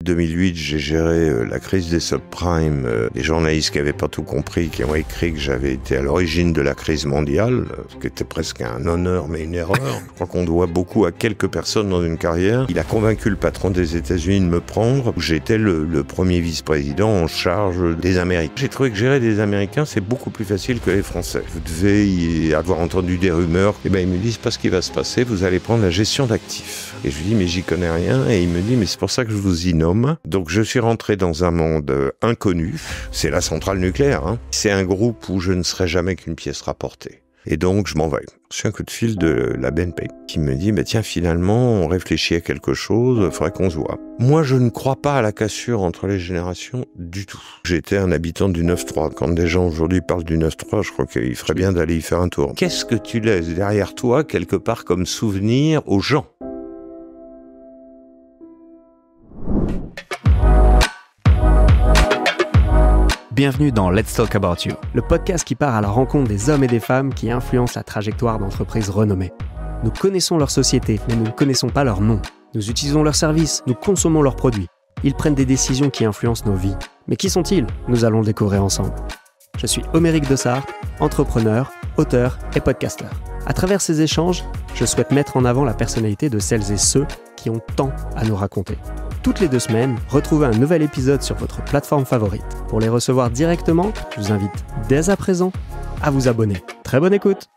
2008, j'ai géré la crise des subprimes. Les journalistes qui n'avaient pas tout compris, qui ont écrit que j'avais été à l'origine de la crise mondiale, ce qui était presque un honneur mais une erreur. Je crois qu'on doit beaucoup à quelques personnes dans une carrière. Il a convaincu le patron des États-Unis de me prendre. J'étais le premier vice-président en charge des Américains. J'ai trouvé que gérer des Américains, c'est beaucoup plus facile que les Français. Vous devez y avoir entendu des rumeurs. Et ben ils me disent pas ce qui va se passer, vous allez prendre la gestion d'actifs. Et je lui dis mais j'y connais rien. Et il me dit mais c'est pour ça que je vous y nomme. Donc je suis rentré dans un monde inconnu. C'est la centrale nucléaire. C'est un groupe où je ne serai jamais qu'une pièce rapportée. Et donc, je m'en vais. J'ai reçu un coup de fil de la BNP qui me dit, tiens, finalement, on réfléchit à quelque chose, il faudrait qu'on se voit. Moi, je ne crois pas à la cassure entre les générations du tout. J'étais un habitant du 9-3. Quand des gens aujourd'hui parlent du 9-3, je crois qu'il ferait bien d'aller y faire un tour. Qu'est-ce que tu laisses derrière toi, quelque part, comme souvenir aux gens ? Bienvenue dans Let's Talk About You, le podcast qui part à la rencontre des hommes et des femmes qui influencent la trajectoire d'entreprises renommées. Nous connaissons leur société, mais nous ne connaissons pas leur nom. Nous utilisons leurs services, nous consommons leurs produits. Ils prennent des décisions qui influencent nos vies. Mais qui sont-ils ? Nous allons le découvrir ensemble. Je suis Homéric Dessart, entrepreneur, auteur et podcasteur. À travers ces échanges, je souhaite mettre en avant la personnalité de celles et ceux qui ont tant à nous raconter. Toutes les 2 semaines, retrouvez un nouvel épisode sur votre plateforme favorite. Pour les recevoir directement, je vous invite dès à présent à vous abonner. Très bonne écoute!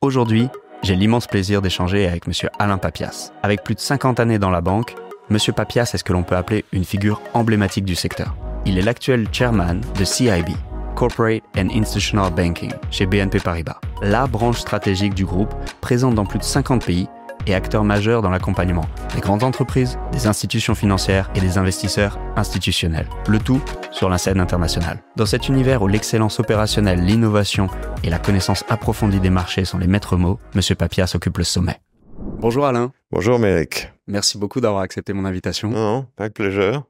Aujourd'hui, j'ai l'immense plaisir d'échanger avec M. Alain Papias. Avec plus de 50 années dans la banque, M. Papias est ce que l'on peut appeler une figure emblématique du secteur. Il est l'actuel chairman de CIB, Corporate and Institutional Banking, chez BNP Paribas, la branche stratégique du groupe présente dans plus de 50 pays et acteur majeur dans l'accompagnement des grandes entreprises, des institutions financières et des investisseurs institutionnels. Le tout sur la scène internationale. Dans cet univers où l'excellence opérationnelle, l'innovation et la connaissance approfondie des marchés sont les maîtres mots, M. Papias occupe le sommet. Bonjour Alain. Bonjour Homéric. Merci beaucoup d'avoir accepté mon invitation. Non, avec plaisir.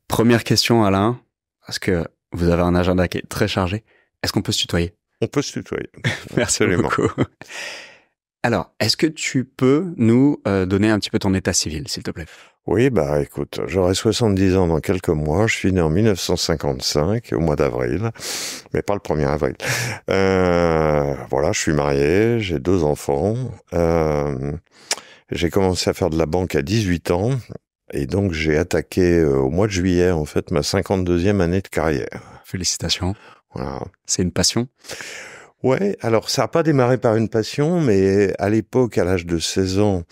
Première question Alain, parce que vous avez un agenda qui est très chargé. Est-ce qu'on peut se tutoyer ? On peut se tutoyer. Merci beaucoup. Alors, est-ce que tu peux nous donner un petit peu ton état civil, s'il te plaît ? Oui, écoute, j'aurai 70 ans dans quelques mois. Je suis né en 1955, au mois d'avril, mais pas le 1er avril. Voilà, je suis marié, j'ai 2 enfants. J'ai commencé à faire de la banque à 18 ans. Et donc, j'ai attaqué au mois de juillet, en fait, ma 52e année de carrière. Félicitations. Voilà. C'est une passion ? Ouais, alors ça n'a pas démarré par une passion, mais à l'époque, à l'âge de 16 ans,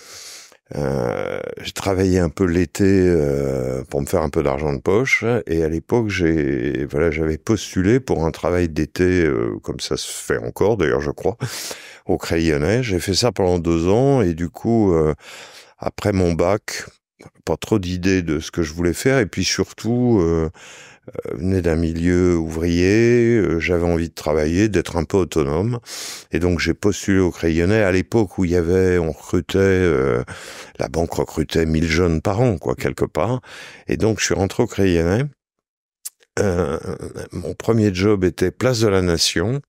j'ai travaillé un peu l'été pour me faire un peu d'argent de poche. Et à l'époque, j'avais postulé pour un travail d'été, comme ça se fait encore, d'ailleurs, je crois, au Crayonnais. J'ai fait ça pendant 2 ans et du coup, après mon bac, pas trop d'idées de ce que je voulais faire et puis surtout venais d'un milieu ouvrier, j'avais envie de travailler, d'être un peu autonome et donc j'ai postulé au Crayonnais à l'époque où on recrutait, la banque recrutait 1000 jeunes par an quelque part et donc je suis rentré au Crayonnais. Mon premier job était place de la Nation.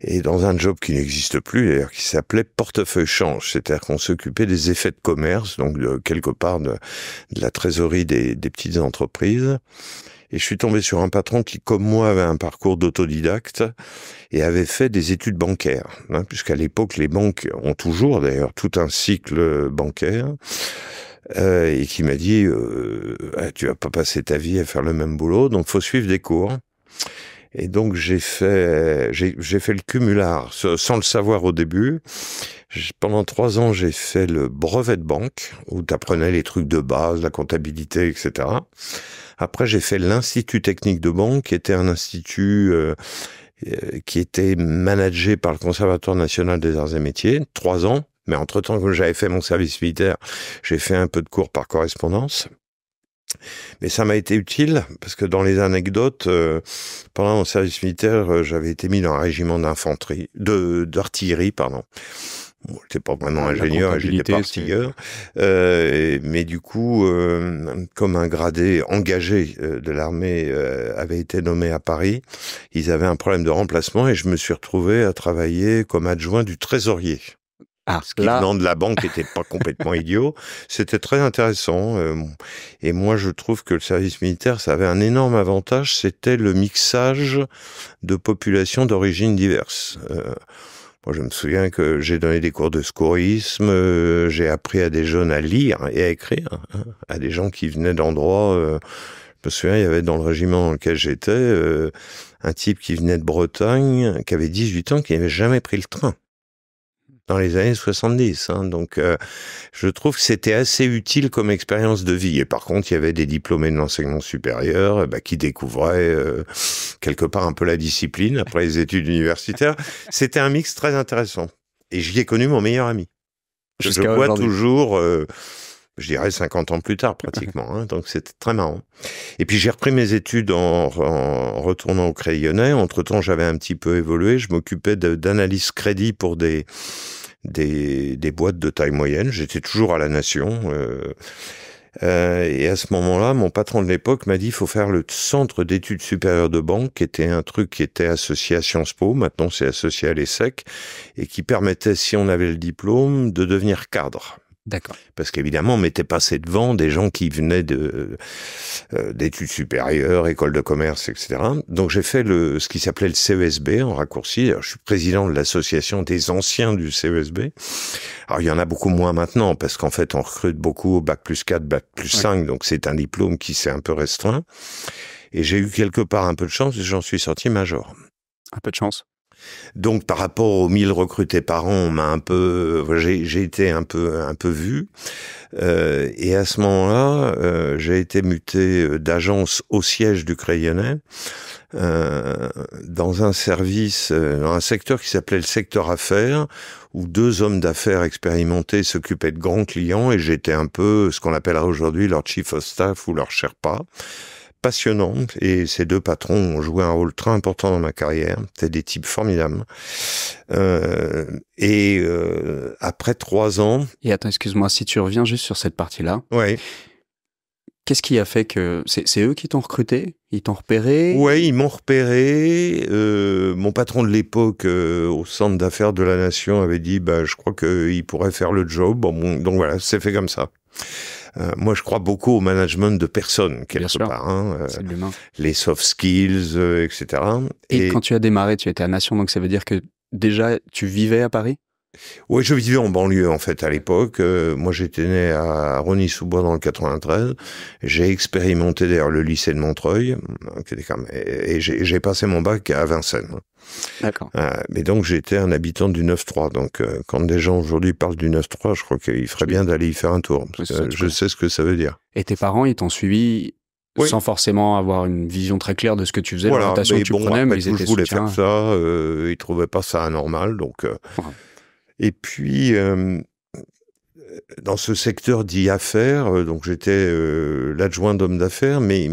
Et dans un job qui n'existe plus, d'ailleurs, qui s'appelait portefeuille change, c'est-à-dire qu'on s'occupait des effets de commerce, donc quelque part de la trésorerie des petites entreprises. Et je suis tombé sur un patron qui, comme moi, avait un parcours d'autodidacte et avait fait des études bancaires, puisqu'à l'époque, les banques ont toujours, d'ailleurs, tout un cycle bancaire. Et qui m'a dit, tu vas pas passer ta vie à faire le même boulot, donc faut suivre des cours. Et donc j'ai fait le cumulard sans le savoir au début. Pendant 3 ans, j'ai fait le brevet de banque où tu apprenais les trucs de base, la comptabilité, etc. Après, j'ai fait l'Institut technique de banque, qui était un institut qui était managé par le Conservatoire national des arts et métiers, 3 ans. Mais entre-temps, quand j'avais fait mon service militaire, j'ai fait un peu de cours par correspondance. Mais ça m'a été utile parce que dans les anecdotes, pendant mon service militaire, j'avais été mis dans un régiment d'artillerie, pardon. Bon, j'étais pas vraiment ingénieur, j'étais pas artilleur, mais du coup, comme un gradé engagé de l'armée avait été nommé à Paris, ils avaient un problème de remplacement et je me suis retrouvé à travailler comme adjoint du trésorier. Ce qui venant de la banque n'était pas complètement idiot. C'était très intéressant. Et moi, je trouve que le service militaire, ça avait un énorme avantage. C'était le mixage de populations d'origines diverses. Moi, je me souviens que j'ai donné des cours de secourisme. J'ai appris à des jeunes à lire et à écrire, hein, à des gens qui venaient d'endroits... je me souviens, il y avait dans le régiment dans lequel j'étais un type qui venait de Bretagne, qui avait 18 ans, qui n'avait jamais pris le train. Dans les années 70. Hein. Donc, je trouve que c'était assez utile comme expérience de vie. Et par contre, il y avait des diplômés de l'enseignement supérieur qui découvraient quelque part un peu la discipline après les études universitaires. C'était un mix très intéressant. Et j'y ai connu mon meilleur ami. Je le vois toujours... je dirais 50 ans plus tard pratiquement, hein, donc c'était très marrant. Et puis j'ai repris mes études en retournant au Crayonnais. Entre-temps, j'avais un petit peu évolué. Je m'occupais d'analyse crédit pour des boîtes de taille moyenne. J'étais toujours à la Nation. Et à ce moment-là, mon patron de l'époque m'a dit il faut faire le centre d'études supérieures de banque, qui était un truc qui était associé à Sciences Po, maintenant c'est associé à l'ESSEC, et qui permettait, si on avait le diplôme, de devenir cadre. D'accord. Parce qu'évidemment, on m'était passé devant des gens qui venaient d'études supérieures, écoles de commerce, etc. Donc j'ai fait ce qui s'appelait le CESB en raccourci. Alors, je suis président de l'association des anciens du CESB. Alors il y en a beaucoup moins maintenant parce qu'en fait on recrute beaucoup au bac+4, bac+5, donc c'est un diplôme qui s'est un peu restreint. Et j'ai eu quelque part un peu de chance et j'en suis sorti major. Un peu de chance. Donc, par rapport aux 1000 recrutés par an, on m'a j'ai été un peu vu. Et à ce moment-là, j'ai été muté d'agence au siège du Crayonnais, dans un service, dans un secteur qui s'appelait le secteur affaires, où 2 hommes d'affaires expérimentés s'occupaient de grands clients, et j'étais un peu ce qu'on appellerait aujourd'hui leur chief of staff ou leur Sherpa. Passionnant, et ces 2 patrons ont joué un rôle très important dans ma carrière. C'était des types formidables. Après 3 ans... Et attends, excuse-moi, si tu reviens juste sur cette partie-là. Ouais. Qu'est-ce qui a fait que... C'est eux qui t'ont recruté? Ils t'ont repéré? Ouais, ils m'ont repéré. Mon patron de l'époque, au centre d'affaires de la Nation, avait dit, je crois qu'il pourrait faire le job. Donc voilà, c'est fait comme ça. Moi, je crois beaucoup au management de personnes, quelque part. Hein, c'est de l'humain. Les soft skills, etc. Et quand tu as démarré, tu étais à Nation, donc ça veut dire que déjà, tu vivais à Paris? Oui, je vivais en banlieue, en fait, à l'époque. Moi, j'étais né à Rosny-sous-Bois dans le 93. J'ai expérimenté, d'ailleurs, le lycée de Montreuil. Et j'ai passé mon bac à Vincennes. D'accord. Mais donc, j'étais un habitant du 9-3. Donc, quand des gens aujourd'hui parlent du 9-3, je crois qu'il ferait bien d'aller y faire un tour. Parce que je sais ce que ça veut dire. Et tes parents, ils t'ont suivi sans forcément avoir une vision très claire de ce que tu faisais, l'orientation que tu prenais, mais ils étaient je voulais faire ça. Ils trouvaient pas ça anormal, donc... Et puis, dans ce secteur dit affaires, donc j'étais l'adjoint d'homme d'affaires, mais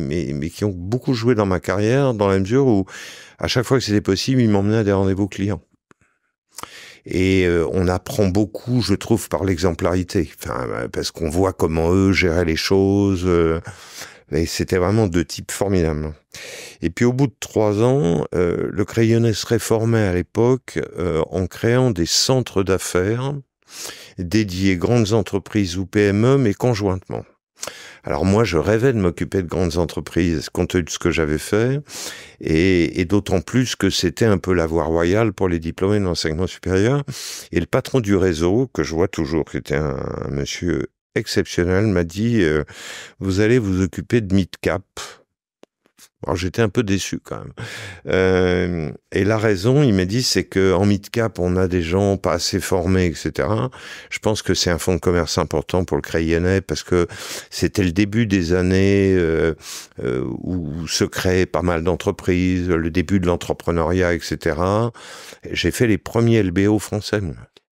qui ont beaucoup joué dans ma carrière, dans la mesure où, à chaque fois que c'était possible, ils m'emmenaient à des rendez-vous clients. Et on apprend beaucoup, je trouve, par l'exemplarité. Parce qu'on voit comment eux géraient les choses. Et c'était vraiment 2 types formidables. Et puis au bout de 3 ans, le Crayonnais se réformait à l'époque en créant des centres d'affaires dédiés grandes entreprises ou PME, mais conjointement. Alors moi, je rêvais de m'occuper de grandes entreprises, compte tenu de ce que j'avais fait, et d'autant plus que c'était un peu la voie royale pour les diplômés de l'enseignement supérieur. Et le patron du réseau, que je vois toujours, qui était un monsieur exceptionnel, m'a dit vous allez vous occuper de mid-cap. Alors j'étais un peu déçu quand même. Et la raison, il m'a dit, c'est que en mid-cap, on a des gens pas assez formés, etc. Je pense que c'est un fonds de commerce important pour le Crayonnais parce que c'était le début des années où se créaient pas mal d'entreprises, le début de l'entrepreneuriat, etc. J'ai fait les premiers LBO français.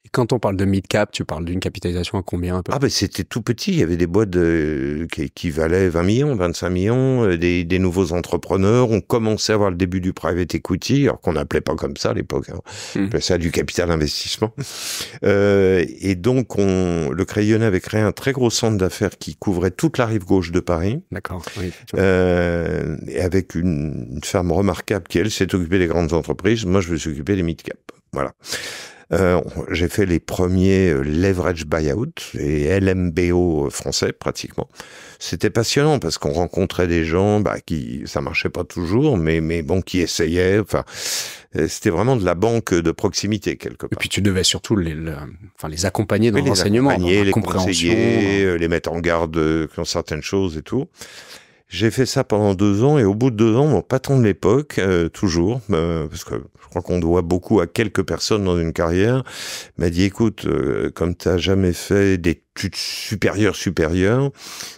Et quand on parle de mid-cap, tu parles d'une capitalisation à combien un peu? C'était tout petit. Il y avait des boîtes qui valaient 20 millions, 25 millions, des nouveaux entrepreneurs. On commençait à voir le début du private equity, alors qu'on n'appelait pas comme ça à l'époque. Hein. On appelait ça du capital investissement. Et donc, le Crayonnais avait créé un très gros centre d'affaires qui couvrait toute la rive gauche de Paris. D'accord. Oui, et avec une femme remarquable qui, elle, s'est occupée des grandes entreprises. Moi, je me suis occupé des mid-cap. Voilà. J'ai fait les premiers leverage buyout, les LMBO français pratiquement. C'était passionnant parce qu'on rencontrait des gens qui ça marchait pas toujours, mais bon, qui essayaient. Enfin, c'était vraiment de la banque de proximité quelque part. Et puis tu devais surtout les accompagner dans l'enseignement, dans la les compréhension, conseiller, les mettre en garde sur certaines choses et tout. J'ai fait ça pendant 2 ans et au bout de 2 ans, mon patron de l'époque, toujours, parce que je crois qu'on doit beaucoup à quelques personnes dans une carrière, m'a dit, écoute, comme t'as jamais fait d'études supérieures,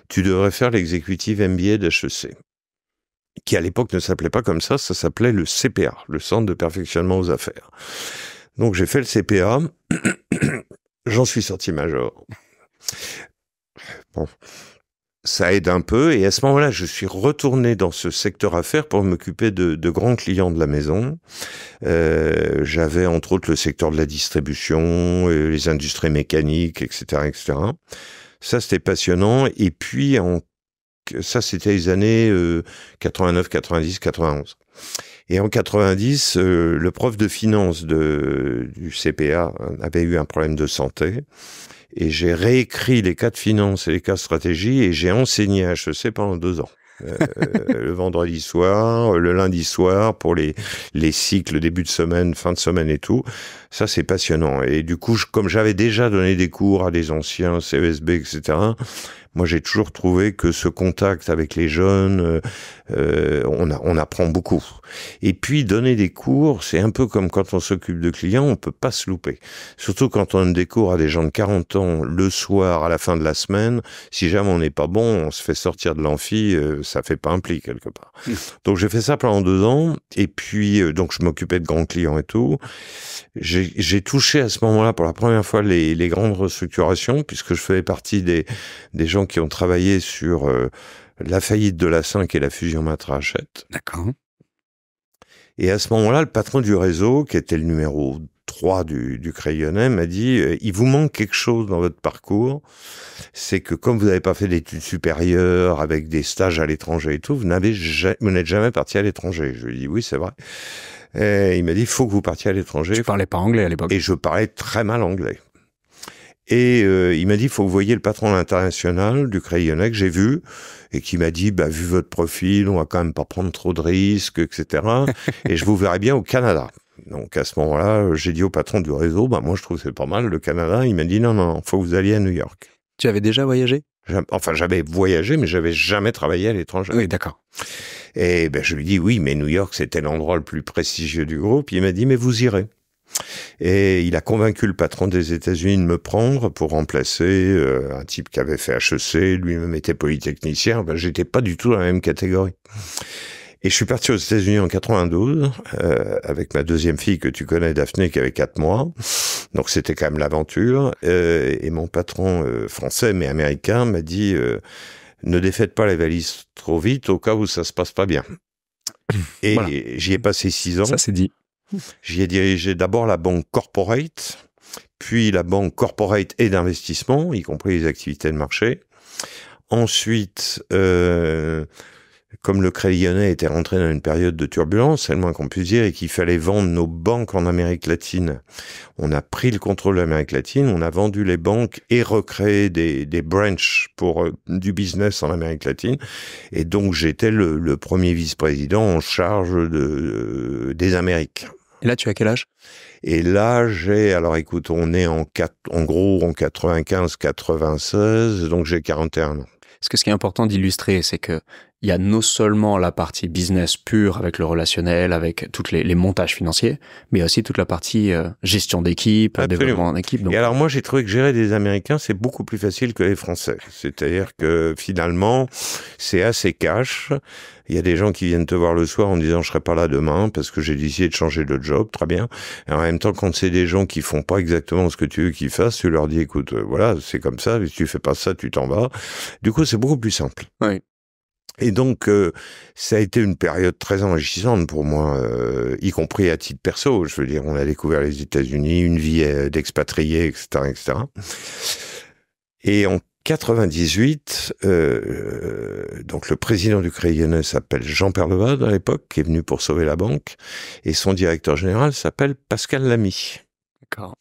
tu devrais faire l'exécutive MBA d'HEC, qui à l'époque ne s'appelait pas comme ça s'appelait le CPA, le Centre de perfectionnement aux affaires. Donc j'ai fait le CPA, j'en suis sorti major. Bon. Ça aide un peu, et à ce moment-là, je suis retourné dans ce secteur affaires pour m'occuper de grands clients de la maison. J'avais entre autres le secteur de la distribution, les industries mécaniques, etc., etc. Ça, c'était passionnant. Et puis, ça, c'était les années 89, 90, 91. Et en 90, le prof de finance du CPA avait eu un problème de santé. Et j'ai réécrit les cas de finance et les cas de stratégie et j'ai enseigné à HEC pendant 2 ans. Le vendredi soir, le lundi soir, pour les cycles début de semaine, fin de semaine et tout. Ça, c'est passionnant. Et du coup, comme j'avais déjà donné des cours à des anciens CESB, etc., moi, j'ai toujours trouvé que ce contact avec les jeunes, on apprend beaucoup. Et puis, donner des cours, c'est un peu comme quand on s'occupe de clients, on peut pas se louper. Surtout quand on donne des cours à des gens de 40 ans le soir, à la fin de la semaine. Si jamais on n'est pas bon, on se fait sortir de l'amphi, ça fait pas un pli quelque part. Donc, j'ai fait ça pendant 2 ans. Et puis, donc, je m'occupais de grands clients et tout. J'ai touché à ce moment-là pour la première fois les grandes restructurations, puisque je faisais partie des gens qui ont travaillé sur la faillite de la 5 et la fusion Matra-Hachette. D'accord. Et à ce moment-là, le patron du réseau, qui était le numéro 3 du Crayonnais, m'a dit il vous manque quelque chose dans votre parcours, c'est que comme vous n'avez pas fait d'études supérieures avec des stages à l'étranger et tout, vous n'êtes jamais parti à l'étranger. Je lui ai dit oui, c'est vrai. Et il m'a dit il faut que vous partiez à l'étranger. Tu parlais pas anglais à l'époque. Et je parlais très mal anglais. Et il m'a dit, il faut que vous voyiez le patron international du Crayonnais que j'ai vu, et qui m'a dit, vu votre profil, on va quand même pas prendre trop de risques, etc. Et je vous verrai bien au Canada. Donc à ce moment-là, j'ai dit au patron du réseau, moi je trouve que c'est pas mal le Canada. Il m'a dit, non, faut que vous alliez à New York. Tu avais déjà voyagé ? Enfin, j'avais voyagé, mais j'avais jamais travaillé à l'étranger. Oui, d'accord. Et je lui dis, oui, mais New York, c'était l'endroit le plus prestigieux du groupe. Il m'a dit, mais vous irez. Et il a convaincu le patron des États-Unis de me prendre pour remplacer un type qui avait fait HEC, lui-même était polytechnicien. J'étais pas du tout dans la même catégorie. Et je suis parti aux États-Unis en 92 avec ma deuxième fille que tu connais, Daphné, qui avait 4 mois. Donc c'était quand même l'aventure. Et mon patron français mais américain m'a dit ne défaites pas les valises trop vite au cas où ça se passe pas bien. Et voilà. J'y ai passé 6 ans. Ça c'est dit. J'y ai dirigé d'abord la banque corporate, puis la banque corporate et d'investissement, y compris les activités de marché. Ensuite, comme le Crédit Lyonnais était rentré dans une période de turbulence, c'est le moins qu'on puisse dire, et qu'il fallait vendre nos banques en Amérique latine, on a pris le contrôle de l'Amérique latine, on a vendu les banques et recréé des branches pour du business en Amérique latine. Et donc, j'étais le premier vice-président en charge des Amériques. Et là, tu as quel âge ? Et là, alors écoute, on est en 95-96, donc j'ai 41 ans. Parce que ce qui est important d'illustrer, c'est que il y a non seulement la partie business pure avec le relationnel, avec toutes les montages financiers, mais aussi toute la partie gestion d'équipe, développement d'équipe. Donc... Et alors moi, j'ai trouvé que gérer des Américains, c'est beaucoup plus facile que les Français. C'est-à-dire que finalement, c'est assez cash. Il y a des gens qui viennent te voir le soir en disant « je serai pas là demain parce que j'ai décidé de changer de job », très bien. Et en même temps, quand c'est des gens qui font pas exactement ce que tu veux qu'ils fassent, tu leur dis « écoute, voilà, c'est comme ça, si tu fais pas ça, tu t'en vas ». Du coup, c'est beaucoup plus simple. Oui. Et donc, ça a été une période très enrichissante pour moi, y compris à titre perso. Je veux dire, on a découvert les États-Unis, une vie d'expatrié, etc., etc. Et en 98, donc le président du Crédit Lyonnais s'appelle Jean Perlevade à l'époque, qui est venu pour sauver la banque, et son directeur général s'appelle Pascal Lamy. D'accord.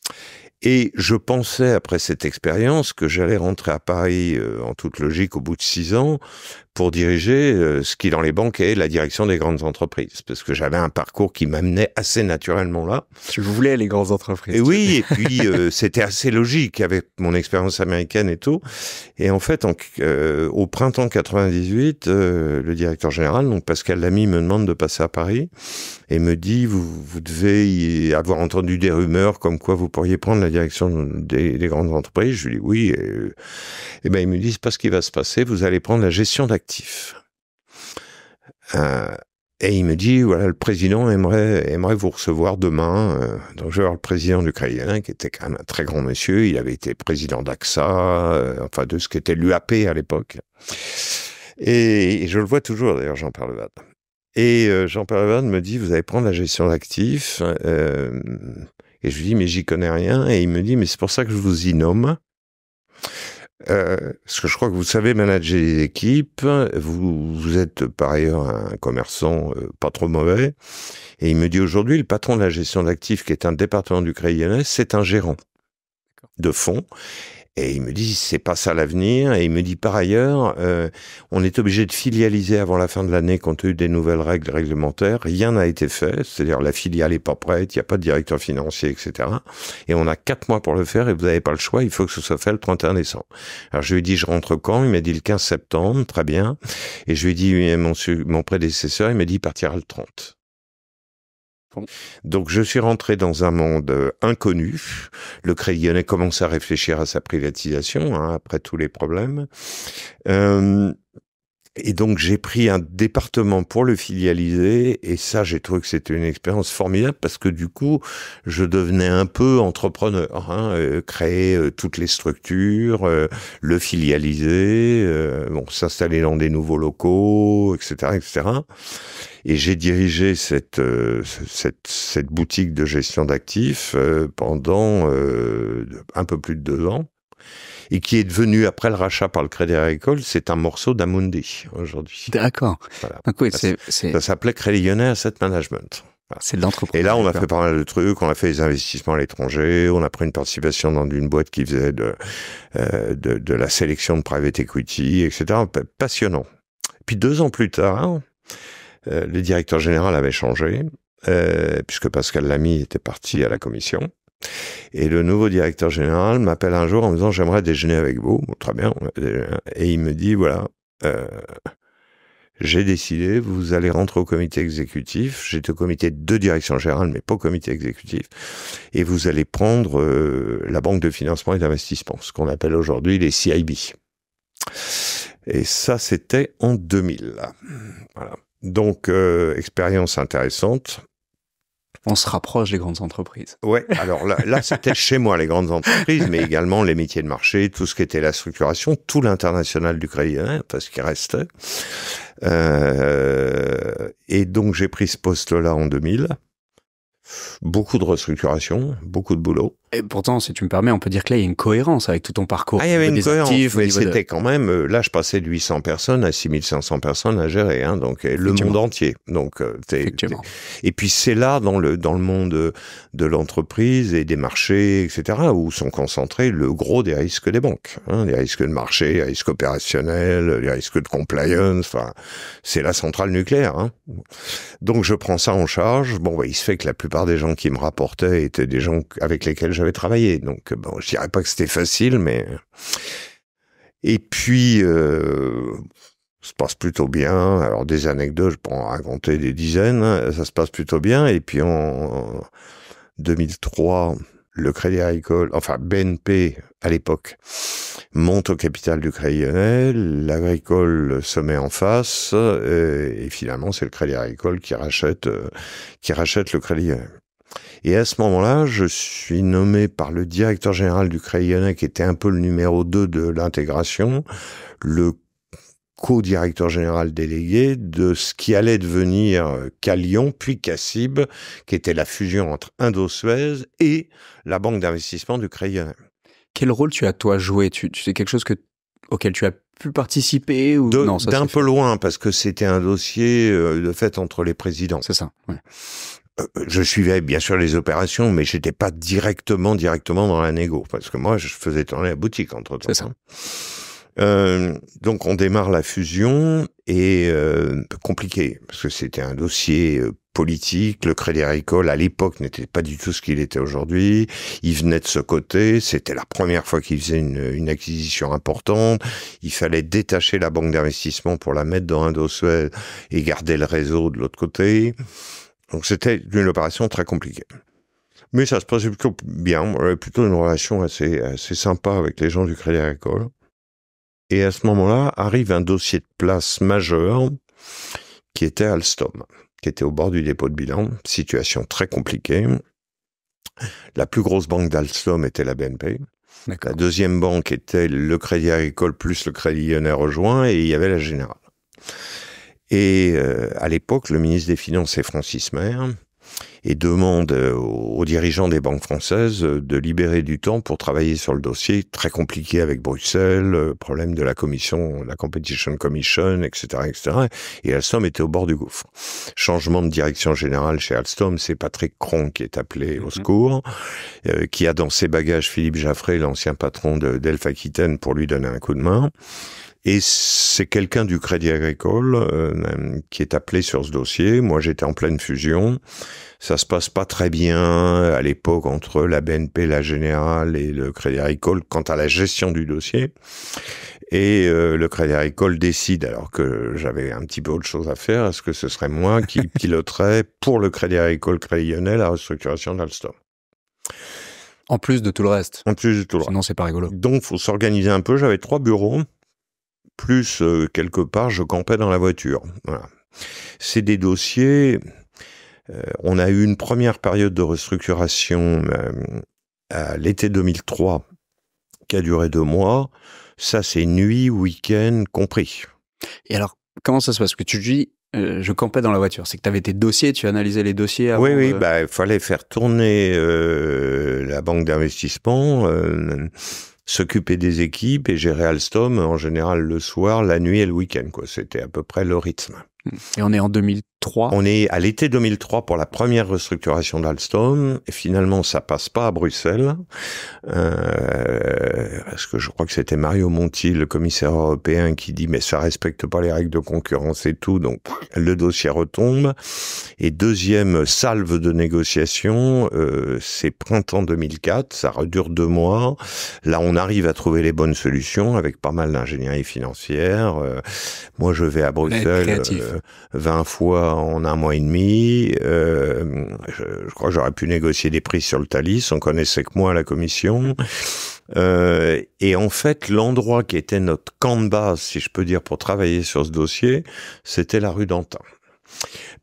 Et je pensais, après cette expérience, que j'allais rentrer à Paris, en toute logique, au bout de 6 ans, pour diriger ce qui, dans les banques, est la direction des grandes entreprises. Parce que j'avais un parcours qui m'amenait assez naturellement là. Tu voulais les grandes entreprises. Et oui, et puis c'était assez logique avec mon expérience américaine et tout. Et en fait, au printemps 98, le directeur général, donc Pascal Lamy, me demande de passer à Paris et me dit, vous devez avoir entendu des rumeurs comme quoi vous pourriez prendre la direction des grandes entreprises. Je lui dis oui. Et ben il me dit, c'est pas ce qui va se passer, vous allez prendre la gestion d'actifs. Et il me dit, voilà, le président aimerait vous recevoir demain. Donc je vais voir le président du Crédit Lyonnais, qui était quand même un très grand monsieur. Il avait été président d'AXA, enfin de ce qu'était l'UAP à l'époque. Et je le vois toujours d'ailleurs, Jean-Pierre Levade. Et Jean-Pierre Levade me dit, vous allez prendre la gestion d'actifs. Et je lui dis, mais j'y connais rien. Et il me dit, mais c'est pour ça que je vous y nomme. Parce que je crois que vous savez manager les équipes, vous êtes par ailleurs un commerçant pas trop mauvais, et il me dit aujourd'hui le patron de la gestion d'actifs, qui est un département du Crédit Lyonnais, c'est un gérant de fonds, et il me dit c'est pas ça l'avenir, et il me dit par ailleurs on est obligé de filialiser avant la fin de l'année compte tenu des nouvelles règles réglementaires, rien n'a été fait, c'est-à-dire la filiale est pas prête, il n'y a pas de directeur financier, etc. Et on a 4 mois pour le faire et vous n'avez pas le choix, il faut que ce soit fait le 31 décembre. Alors je lui ai dit je rentre quand? Il m'a dit le 15 septembre, très bien. Et je lui ai dit mon prédécesseur, il m'a dit il partira le 30. Donc je suis rentré dans un monde inconnu. Le Crédit Lyonnais commence à réfléchir à sa privatisation, après tous les problèmes. Et donc j'ai pris un département pour le filialiser, et ça j'ai trouvé que c'était une expérience formidable parce que du coup je devenais un peu entrepreneur, créer toutes les structures, le filialiser, s'installer dans des nouveaux locaux, etc., etc. Et j'ai dirigé cette boutique de gestion d'actifs pendant un peu plus de 2 ans. Et qui est devenu, après le rachat par le Crédit Agricole, c'est un morceau d'Amundi, aujourd'hui. D'accord. Voilà. Donc oui, ça s'appelait Crédit Lyonnais Asset Management. Voilà. C'est de l'entreprise. Et là, on a fait pas mal de trucs, on a fait des investissements à l'étranger, on a pris une participation dans une boîte qui faisait de la sélection de private equity, etc. Passionnant. Puis 2 ans plus tard, le directeur général avait changé, puisque Pascal Lamy était parti à la commission. Et le nouveau directeur général m'appelle un jour en me disant j'aimerais déjeuner avec vous. Bon, très bien. Et il me dit voilà, j'ai décidé, vous allez rentrer au comité exécutif. J'étais au comité de direction générale, mais pas au comité exécutif. Et vous allez prendre la banque de financement et d'investissement, ce qu'on appelle aujourd'hui les CIB. Et ça, c'était en 2000. Voilà. Donc, expérience intéressante. On se rapproche des grandes entreprises. Ouais, alors là c'était chez moi, les grandes entreprises, mais également les métiers de marché, tout ce qui était la structuration, tout l'international du Crédit Lyonnais, parce qu'il restait. Et donc j'ai pris ce poste-là en 2000. Beaucoup de restructuration, beaucoup de boulot. Et pourtant, si tu me permets, on peut dire que là, il y a une cohérence avec tout ton parcours. Il y avait une cohérence, mais c'était quand même... Là, je passais de 800 personnes à 6500 personnes à gérer, donc le monde entier. Donc, Effectivement. Et puis, c'est là, dans le monde de l'entreprise et des marchés, etc., où sont concentrés le gros des risques des banques. Les risques de marché, les risques opérationnels, les risques de compliance, enfin, c'est la centrale nucléaire. Donc, je prends ça en charge. Il se fait que la plupart des gens qui me rapportaient étaient des gens avec lesquels j'avais travaillé. Donc, je dirais pas que c'était facile, mais... Et puis, ça se passe plutôt bien. Alors, des anecdotes, je peux en raconter des dizaines. Ça se passe plutôt bien. Et puis, en 2003, le Crédit Agricole, enfin BNP, à l'époque, monte au capital du Crédit Lyonnais. L'Agricole se met en face. Et finalement, c'est le Crédit Agricole qui rachète le Crédit Lyonnais. Et à ce moment-là, je suis nommé par le directeur général du Crédit Lyonnais, qui était un peu le numéro 2 de l'intégration, le co-directeur général délégué de ce qui allait devenir Calion, puis Cassib, qui était la fusion entre Indosuez et la banque d'investissement du Crédit Lyonnais. Quel rôle tu as, toi, joué? Tu sais quelque chose auquel tu as pu participer ou... Non, d'un peu loin, parce que c'était un dossier de fait entre les présidents. C'est ça, ouais. Je suivais bien sûr les opérations, mais j'étais pas directement dans la négo, parce que moi, je faisais tourner la boutique entre-temps. C'est ça. Donc on démarre la fusion et compliqué, parce que c'était un dossier politique. Le Crédit Agricole, à l'époque, n'était pas du tout ce qu'il était aujourd'hui. Il venait de ce côté. C'était la première fois qu'il faisait une acquisition importante. Il fallait détacher la banque d'investissement pour la mettre dans Indosuez et garder le réseau de l'autre côté. Donc c'était une opération très compliquée. Mais ça se passait plutôt bien. On avait plutôt une relation assez sympa avec les gens du Crédit Agricole. Et à ce moment-là, arrive un dossier de place majeur qui était Alstom, qui était au bord du dépôt de bilan. Situation très compliquée. La plus grosse banque d'Alstom était la BNP. D'accord. La deuxième banque était le Crédit Agricole plus le Crédit Lyonnais rejoint, et il y avait la Générale. Et à l'époque, le ministre des Finances est Francis Maire, et demande aux dirigeants des banques françaises de libérer du temps pour travailler sur le dossier, très compliqué avec Bruxelles, problème de la commission, la Competition Commission, etc., etc. Et Alstom était au bord du gouffre. Changement de direction générale chez Alstom, c'est Patrick Cron qui est appelé au secours, qui a dans ses bagages Philippe Jaffray, l'ancien patron de Delphes Aquitaine, pour lui donner un coup de main. Et c'est quelqu'un du Crédit Agricole qui est appelé sur ce dossier. Moi, j'étais en pleine fusion. Ça se passe pas très bien à l'époque entre la BNP, la Générale et le Crédit Agricole quant à la gestion du dossier. Et le Crédit Agricole décide, alors que j'avais un petit peu autre chose à faire, est-ce que ce serait moi qui piloterais pour le Crédit Agricole Crédit Lyonnais la restructuration d'Alstom. En plus de tout le reste. En plus de tout le reste. Sinon, c'est pas rigolo. Donc, faut s'organiser un peu. J'avais 3 bureaux. Plus, quelque part, je campais dans la voiture. Voilà. C'est des dossiers... on a eu une première période de restructuration à l'été 2003 qui a duré 2 mois. Ça, c'est nuit, week-end compris. Et alors, comment ça se passe? Parce que tu dis, je campais dans la voiture. C'est que tu avais tes dossiers, tu analysais les dossiers avant. Oui, bah, il fallait faire tourner la banque d'investissement, s'occuper des équipes et gérer Alstom, en général le soir, la nuit et le week-end, quoi. C'était à peu près le rythme. Et on est en 2003. On est à l'été 2003 pour la première restructuration d'Alstom, et finalement ça passe pas à Bruxelles, parce que je crois que c'était Mario Monti, le commissaire européen, qui dit mais ça respecte pas les règles de concurrence et tout, donc le dossier retombe. Et deuxième salve de négociation, c'est printemps 2004, ça redure 2 mois. Là on arrive à trouver les bonnes solutions avec pas mal d'ingénierie financière. Moi je vais à Bruxelles 20 fois en 1 mois et demi. Je crois que j'aurais pu négocier des prix sur le Thalys. On connaissait que moi à la commission. Et en fait, l'endroit qui était notre camp de base, si je peux dire, pour travailler sur ce dossier, c'était la rue d'Antin.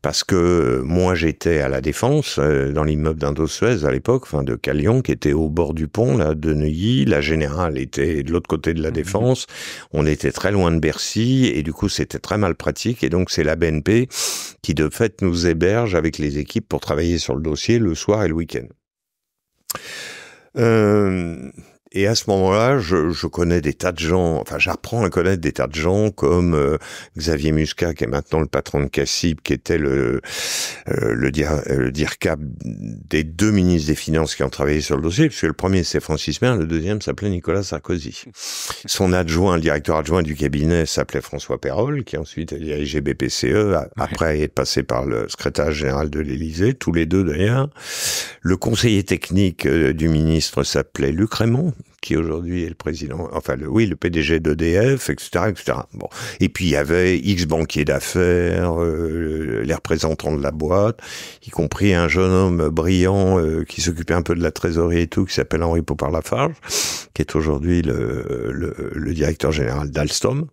Parce que moi j'étais à la Défense, dans l'immeuble d'Indosuez à l'époque, enfin de Calion, qui était au bord du pont là de Neuilly. La Générale était de l'autre côté de la Défense. On était très loin de Bercy et du coup c'était très mal pratique. Et donc c'est la BNP qui de fait nous héberge avec les équipes pour travailler sur le dossier le soir et le week-end. Et à ce moment-là, je connais des tas de gens, enfin j'apprends à connaître des tas de gens comme Xavier Muscat, qui est maintenant le patron de Cassib, qui était le DIRCAP des 2 ministres des Finances qui ont travaillé sur le dossier, puisque le premier c'est Francis Maire, le deuxième s'appelait Nicolas Sarkozy. Son adjoint, le directeur adjoint du cabinet s'appelait François Perrol, qui ensuite a dirigé BPCE, après être passé par le secrétaire général de l'Élysée, tous les deux d'ailleurs. Le conseiller technique du ministre s'appelait Luc Raymond, qui aujourd'hui est le président, enfin le PDG d'EDF, etc., etc. Bon. Et puis il y avait X banquiers d'affaires, les représentants de la boîte, y compris un jeune homme brillant qui s'occupait un peu de la trésorerie et tout, qui s'appelle Henri Popard-Lafarge, qui est aujourd'hui le directeur général d'Alstom.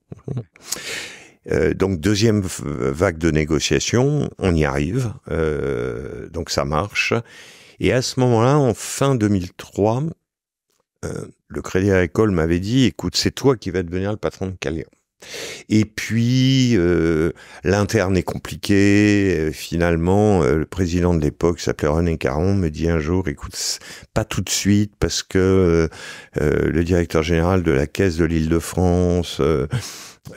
Donc deuxième vague de négociation, on y arrive, donc ça marche. Et à ce moment-là, en fin 2003, le Crédit Agricole m'avait dit, écoute, c'est toi qui vas devenir le patron de Calion. Et puis, l'interne est compliqué. Finalement, le président de l'époque, qui s'appelait René Caron, me dit un jour, écoute, pas tout de suite, parce que le directeur général de la Caisse de l'Île-de-France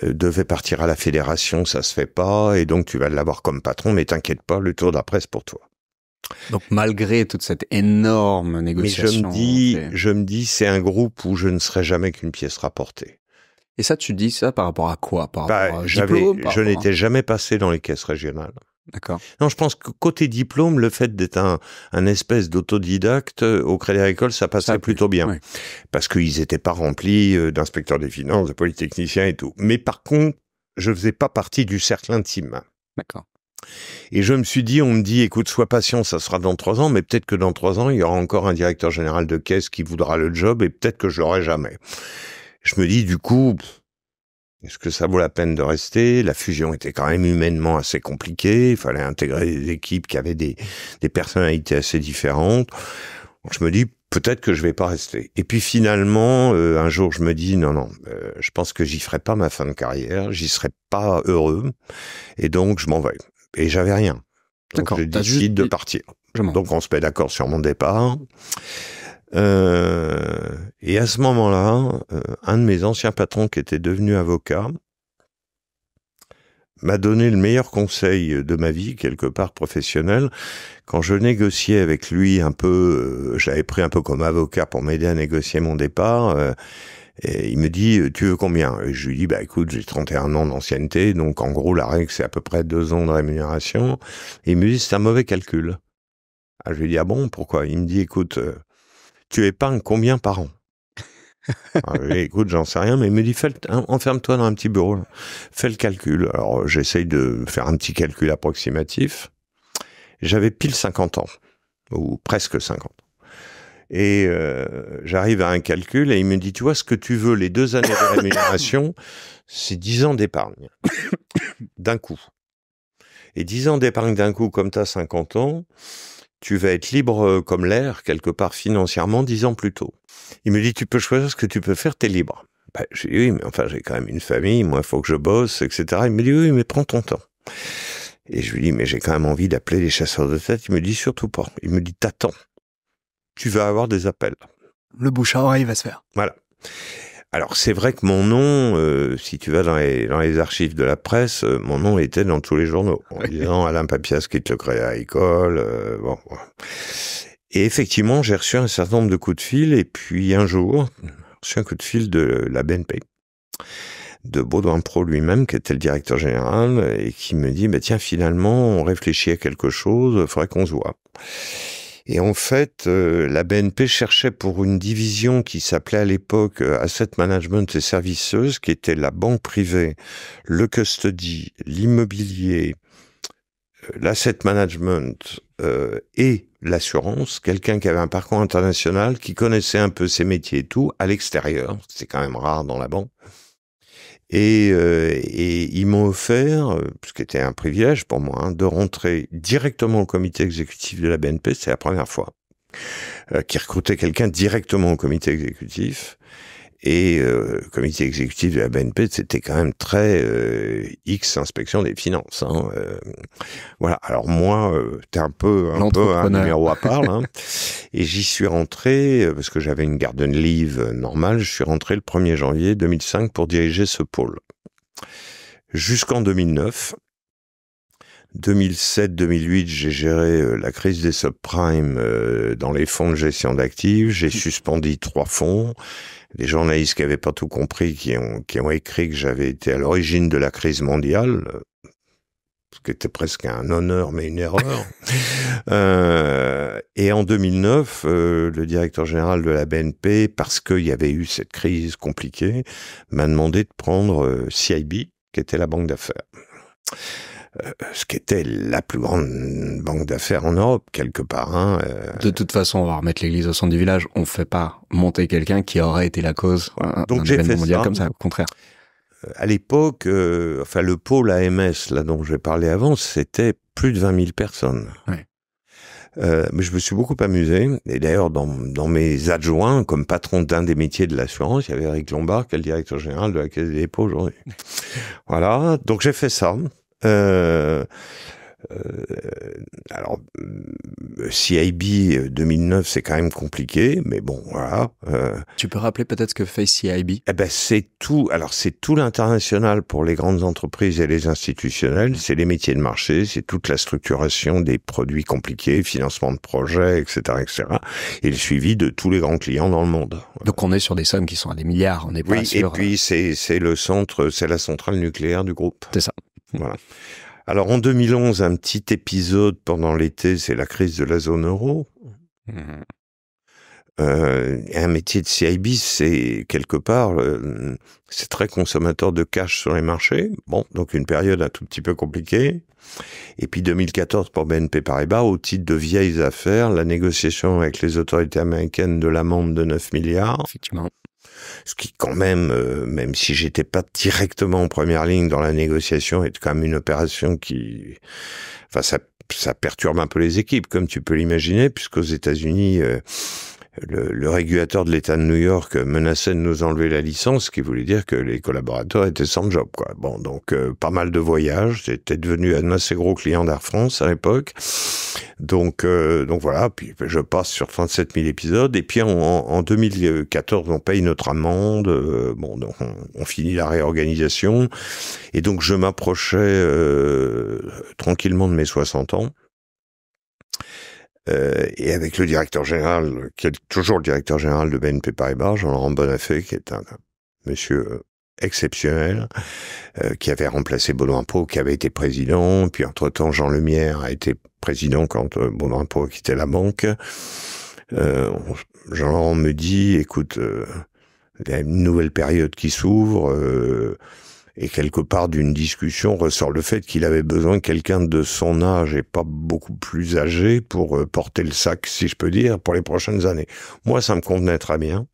devait partir à la fédération, ça se fait pas, et donc tu vas l'avoir comme patron, mais t'inquiète pas, le tour d'après, c'est pour toi. Donc malgré toute cette énorme négociation... Mais je me dis, c'est un groupe où je ne serai jamais qu'une pièce rapportée. Et ça, tu dis ça par rapport à quoi? Par rapport à je n'étais jamais passé dans les caisses régionales. D'accord. Non, je pense que côté diplôme, le fait d'être un espèce d'autodidacte au Crédit Agricole, ça passait plutôt bien. Oui. Parce qu'ils n'étaient pas remplis d'inspecteurs des finances, de polytechniciens et tout. Mais par contre, je faisais pas partie du cercle intime. D'accord. Et je me suis dit, on me dit, écoute, sois patient, ça sera dans 3 ans, mais peut-être que dans 3 ans, il y aura encore un directeur général de caisse qui voudra le job et peut-être que je l'aurai jamais. Je me dis, du coup, est-ce que ça vaut la peine de rester? La fusion était quand même humainement assez compliquée. Il fallait intégrer des équipes qui avaient des personnalités assez différentes. Donc je me dis, peut-être que je vais pas rester. Et puis finalement, un jour, je me dis, non, je pense que j'y ferai pas ma fin de carrière. J'y serai pas heureux. Et donc, je m'en vais. Et j'avais rien. Donc je décide de partir. Donc on se met d'accord sur mon départ. Et à ce moment-là, un de mes anciens patrons qui était devenu avocat m'a donné le meilleur conseil de ma vie, quelque part professionnel. Quand je négociais avec lui un peu, j'avais pris un peu comme avocat pour m'aider à négocier mon départ, et il me dit, tu veux combien? Et je lui dis, écoute, j'ai 31 ans d'ancienneté, donc en gros, la règle, c'est à peu près 2 ans de rémunération. Et il me dit, c'est un mauvais calcul. Je lui dis, ah bon, pourquoi? Il me dit, écoute, tu épargnes combien par an? Écoute, j'en sais rien, mais il me dit, enferme-toi dans un petit bureau, fais le calcul. Alors, j'essaye de faire un petit calcul approximatif. J'avais pile 50 ans, ou presque 50. Et j'arrive à un calcul et il me dit, tu vois, ce que tu veux, les 2 années de rémunération, c'est 10 ans d'épargne, d'un coup. Et 10 ans d'épargne d'un coup, comme tu as 50 ans, tu vas être libre comme l'air, quelque part financièrement, 10 ans plus tôt. Il me dit, tu peux choisir ce que tu peux faire, t'es libre. J'ai dit, oui, mais enfin, j'ai quand même une famille, moi, il faut que je bosse, etc. Il me dit, oui, mais prends ton temps. Et je lui dis, mais j'ai quand même envie d'appeler les chasseurs de tête. Il me dit, surtout pas. Il me dit, t'attends. Tu vas avoir des appels. Le bouche à oreille va se faire. Voilà. Alors, c'est vrai que mon nom, si tu vas dans les archives de la presse, mon nom était dans tous les journaux. En disant Alain Papias quitte le Crédit Agricole, bon. Et effectivement, j'ai reçu un certain nombre de coups de fil, et puis un jour, j'ai reçu un coup de fil de la BNP, de Baudouin Pro lui-même, qui était le directeur général, et qui me dit, tiens, finalement, on réfléchit à quelque chose, il faudrait qu'on se voit. Et en fait, la BNP cherchait pour une division qui s'appelait à l'époque Asset Management et Services, qui était la banque privée, le custody, l'immobilier, l'asset management et l'assurance, quelqu'un qui avait un parcours international, qui connaissait un peu ses métiers et tout, à l'extérieur, c'est quand même rare dans la banque. Et ils m'ont offert, ce qui était un privilège pour moi, de rentrer directement au comité exécutif de la BNP, c'est la première fois, qui recrutait quelqu'un directement au comité exécutif. Et le comité exécutif de la BNP, c'était quand même très X inspection des finances. Voilà. Alors moi, t'es un peu un numéro à part. Et j'y suis rentré parce que j'avais une garden leave normale. Je suis rentré le 1er janvier 2005 pour diriger ce pôle. Jusqu'en 2009. 2007-2008, j'ai géré la crise des subprimes dans les fonds de gestion d'actifs. J'ai suspendu 3 fonds. Les journalistes qui n'avaient pas tout compris, qui ont écrit que j'avais été à l'origine de la crise mondiale, ce qui était presque un honneur, mais une erreur. Et en 2009, le directeur général de la BNP, parce qu'il y avait eu cette crise compliquée, m'a demandé de prendre CIB, qui était la banque d'affaires. Ce qui était la plus grande banque d'affaires en Europe, quelque part. De toute façon, on va remettre l'église au centre du village. On ne fait pas monter quelqu'un qui aurait été la cause d'un événement mondial comme ça, au contraire. À l'époque, le pôle AMS, là dont je vais parler avant, c'était plus de 20 000 personnes. Ouais. Mais je me suis beaucoup amusé. Et d'ailleurs, dans mes adjoints, comme patron d'un des métiers de l'assurance, il y avait Eric Lombard, qui est le directeur général de la Caisse des dépôts aujourd'hui. Voilà, donc j'ai fait ça. Alors, CIB 2009, c'est quand même compliqué, mais bon, voilà. Tu peux rappeler peut-être ce que fait CIB? Eh ben, c'est tout. Alors, c'est tout l'international pour les grandes entreprises et les institutionnels. C'est les métiers de marché, c'est toute la structuration des produits compliqués, financement de projets, etc., etc. Et le suivi de tous les grands clients dans le monde. Donc, on est sur des sommes qui sont à des milliards. On n'est pas Oui, sur... et puis c'est le centre, c'est la centrale nucléaire du groupe. C'est ça. Voilà. Alors en 2011, un petit épisode pendant l'été, c'est la crise de la zone euro. Un métier de CIB, c'est quelque part, c'est très consommateur de cash sur les marchés. Bon, donc une période un tout petit peu compliquée. Et puis 2014 pour BNP Paribas, au titre de vieilles affaires, la négociation avec les autorités américaines de l'amende de 9 milliards. Effectivement. Ce qui quand même, même si j'étais pas directement en première ligne dans la négociation, est quand même une opération qui, enfin, ça perturbe un peu les équipes, comme tu peux l'imaginer, puisqu'aux États-Unis, le régulateur de l'État de New York menaçait de nous enlever la licence, ce qui voulait dire que les collaborateurs étaient sans job, quoi. Bon, donc pas mal de voyages. J'étais devenu un assez gros client d'Air France à l'époque. Donc voilà. Puis je passe sur 37 000 épisodes. Et puis en 2014, on paye notre amende. Bon, donc on finit la réorganisation. Et donc je m'approchais tranquillement de mes 60 ans. Et avec le directeur général, qui est toujours le directeur général de BNP Paribas, Jean-Laurent Bonnafé, qui est un monsieur exceptionnel, qui avait remplacé Baudouin Pau, qui avait été président, puis entre-temps Jean Lemierre a été président quand Baudouin Pau a quitté la banque. Jean-Laurent me dit, écoute, il y a une nouvelle période qui s'ouvre, et quelque part d'une discussion ressort le fait qu'il avait besoin de quelqu'un de son âge et pas beaucoup plus âgé pour porter le sac, si je peux dire, pour les prochaines années. Moi, ça me convenait très bien,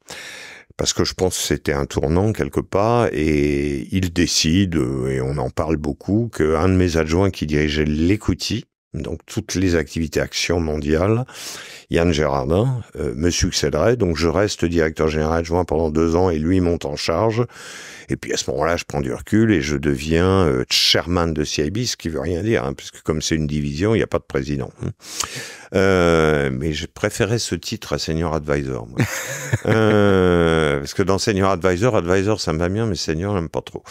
parce que je pense que c'était un tournant quelque part, et il décide, et on en parle beaucoup, qu'un de mes adjoints qui dirigeait l'Equity, donc toutes les activités actions mondiales, Yann Gérardin, me succéderait. Donc je reste directeur général adjoint pendant 2 ans et lui monte en charge. Et puis à ce moment-là, je prends du recul et je deviens chairman de CIB, ce qui veut rien dire, hein, puisque comme c'est une division, il n'y a pas de président. Mais je préférais ce titre à Senior Advisor. Moi. Parce que dans Senior Advisor ça me va bien, mais Senior, j'aime pas trop.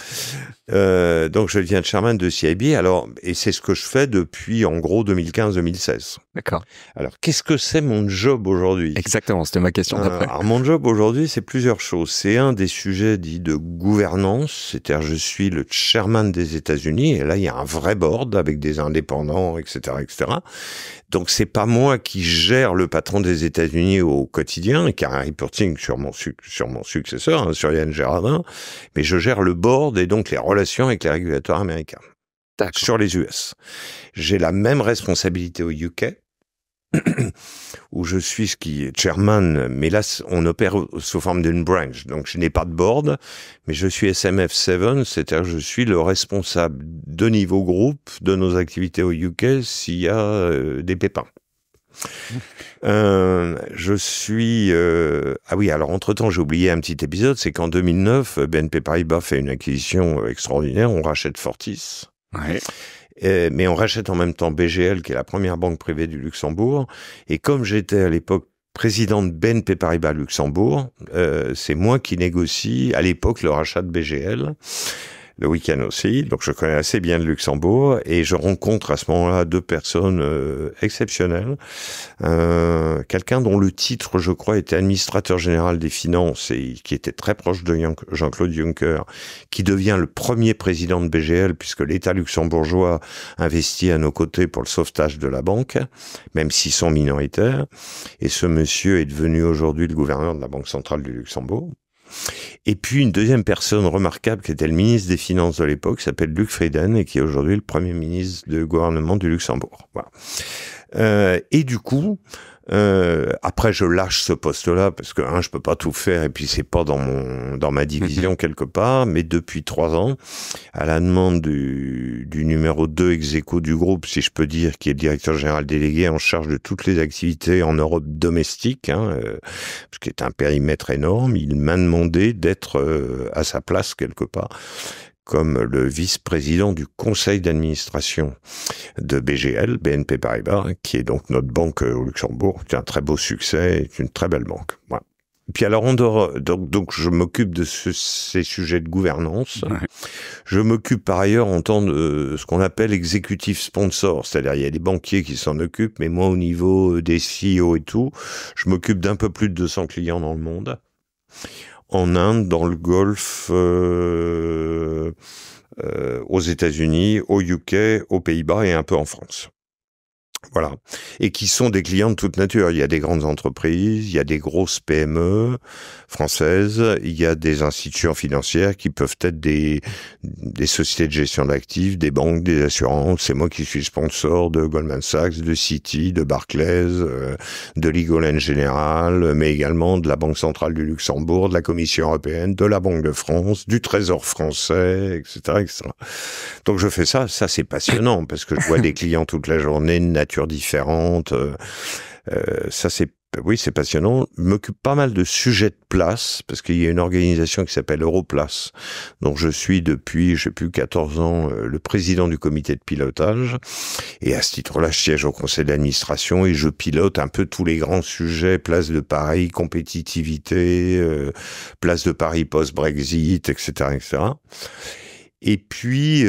Donc je deviens chairman de CIB. Alors, et c'est ce que je fais depuis en gros 2015-2016. D'accord. Alors, qu'est-ce que c'est mon job aujourd'hui? Exactement, c'était ma question d'après. Alors, mon job aujourd'hui, c'est plusieurs choses. C'est un des sujets dits de gouvernance, c'est-à-dire je suis le chairman des États-Unis, et là, il y a un vrai board avec des indépendants, etc., etc. Donc, c'est pas moi qui gère le patron des États-Unis au quotidien, qui a un reporting sur mon successeur, hein, sur Yann Gérardin, mais je gère le board et donc les relations avec les régulateurs américains. Sur les US. J'ai la même responsabilité au UK, où je suis ce qui est chairman, mais là, on opère sous forme d'une branch. Donc, je n'ai pas de board, mais je suis SMF7, c'est-à-dire je suis le responsable de niveau groupe de nos activités au UK s'il y a des pépins. Je suis... Ah oui, alors entre-temps, j'ai oublié un petit épisode, c'est qu'en 2009, BNP Paribas fait une acquisition extraordinaire, on rachète Fortis. Ouais. Mais on rachète en même temps BGL, qui est la première banque privée du Luxembourg. Et comme j'étais à l'époque président de BNP Paribas Luxembourg, c'est moi qui négocie à l'époque le rachat de BGL, le week-end aussi. Donc je connais assez bien le Luxembourg et je rencontre à ce moment-là 2 personnes exceptionnelles. Quelqu'un dont le titre, je crois, était administrateur général des finances et qui était très proche de Jean-Claude Juncker, qui devient le premier président de BGL puisque l'État luxembourgeois investit à nos côtés pour le sauvetage de la banque, même s'ils sont minoritaires. Et ce monsieur est devenu aujourd'hui le gouverneur de la Banque centrale du Luxembourg. Et puis une deuxième personne remarquable qui était le ministre des Finances de l'époque, qui s'appelle Luc Frieden et qui est aujourd'hui le premier ministre du gouvernement du Luxembourg. Voilà. Et du coup, après je lâche ce poste-là parce que je peux pas tout faire et puis c'est pas dans ma division quelque part. Mais depuis 3 ans, à la demande du numéro 2 ex-aequo du groupe, si je peux dire, qui est le directeur général délégué en charge de toutes les activités en Europe domestique, ce qui est un périmètre énorme, il m'a demandé d'être à sa place quelque part comme le vice-président du conseil d'administration de BGL, BNP Paribas, qui est donc notre banque au Luxembourg, qui a un très beau succès, est une très belle banque. Voilà. Et puis alors, donc je m'occupe de ces sujets de gouvernance. Ouais. Je m'occupe par ailleurs en tant de ce qu'on appelle executive sponsor, c'est-à-dire il y a des banquiers qui s'en occupent, mais moi au niveau des CEO et tout, je m'occupe d'un peu plus de 200 clients dans le monde. En Inde, dans le Golfe, aux États-Unis, au UK, aux Pays-Bas et un peu en France. Voilà. Et qui sont des clients de toute nature. Il y a des grandes entreprises, il y a des grosses PME françaises, il y a des institutions financières qui peuvent être des sociétés de gestion d'actifs, des banques, des assurances. C'est moi qui suis sponsor de Goldman Sachs, de Citi, de Barclays, de Legal & General, mais également de la Banque Centrale du Luxembourg, de la Commission Européenne, de la Banque de France, du Trésor français, etc., etc. Donc je fais ça c'est passionnant parce que je vois des clients toute la journée de nature différente. Oui, c'est passionnant. Je m'occupe pas mal de sujets de place, parce qu'il y a une organisation qui s'appelle Europlace, dont je suis depuis, je sais plus, 14 ans, le président du comité de pilotage. Et à ce titre-là, je siège au conseil d'administration et je pilote un peu tous les grands sujets, place de Paris, compétitivité, place de Paris post-Brexit, etc., etc. Et puis,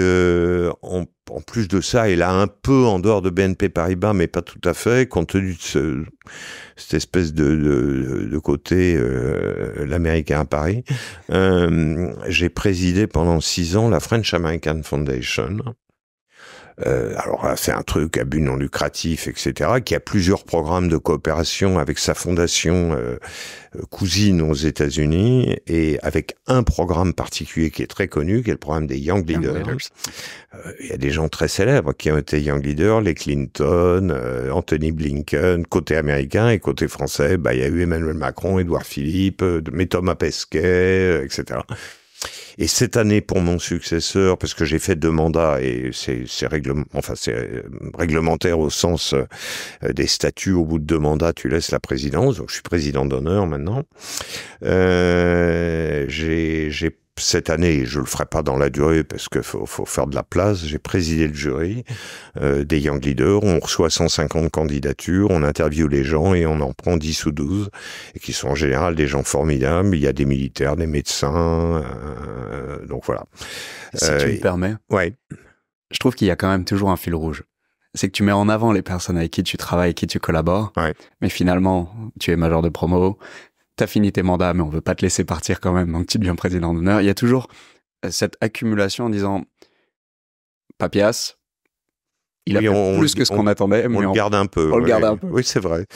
en plus de ça, et là un peu en dehors de BNP Paribas, mais pas tout à fait, compte tenu de cette espèce de côté l'américain à Paris, j'ai présidé pendant 6 ans la French American Foundation. Alors là, c'est un truc à but non lucratif, etc., qui a plusieurs programmes de coopération avec sa fondation cousine aux États-Unis et avec un programme particulier qui est très connu, qui est le programme des Young Leaders. Il y a des gens très célèbres qui ont été Young Leaders, les Clinton, Anthony Blinken, côté américain, et côté français, il y a eu Emmanuel Macron, Édouard Philippe, mais Thomas Pesquet, etc. Et cette année, pour mon successeur, parce que j'ai fait 2 mandats et c'est réglementaire au sens des statuts, au bout de 2 mandats, tu laisses la présidence. Donc, je suis président d'honneur maintenant. J'ai cette année, je le ferai pas dans la durée parce que faut faire de la place. J'ai présidé le jury des Young Leaders. On reçoit 150 candidatures, on interviewe les gens et on en prend 10 ou 12 et qui sont en général des gens formidables. Il y a des militaires, des médecins, donc voilà. Si tu me permets, ouais. Je trouve qu'il y a quand même toujours un fil rouge. C'est que tu mets en avant les personnes avec qui tu travailles, avec qui tu collabores, ouais. Mais finalement, tu es major de promo. T'as fini tes mandats, mais on veut pas te laisser partir quand même, donc tu deviens président d'honneur. Il y a toujours cette accumulation en disant, Papias, il a fait plus que ce qu'on attendait, mais on le garde un peu. On le garde un peu. Oui, c'est vrai.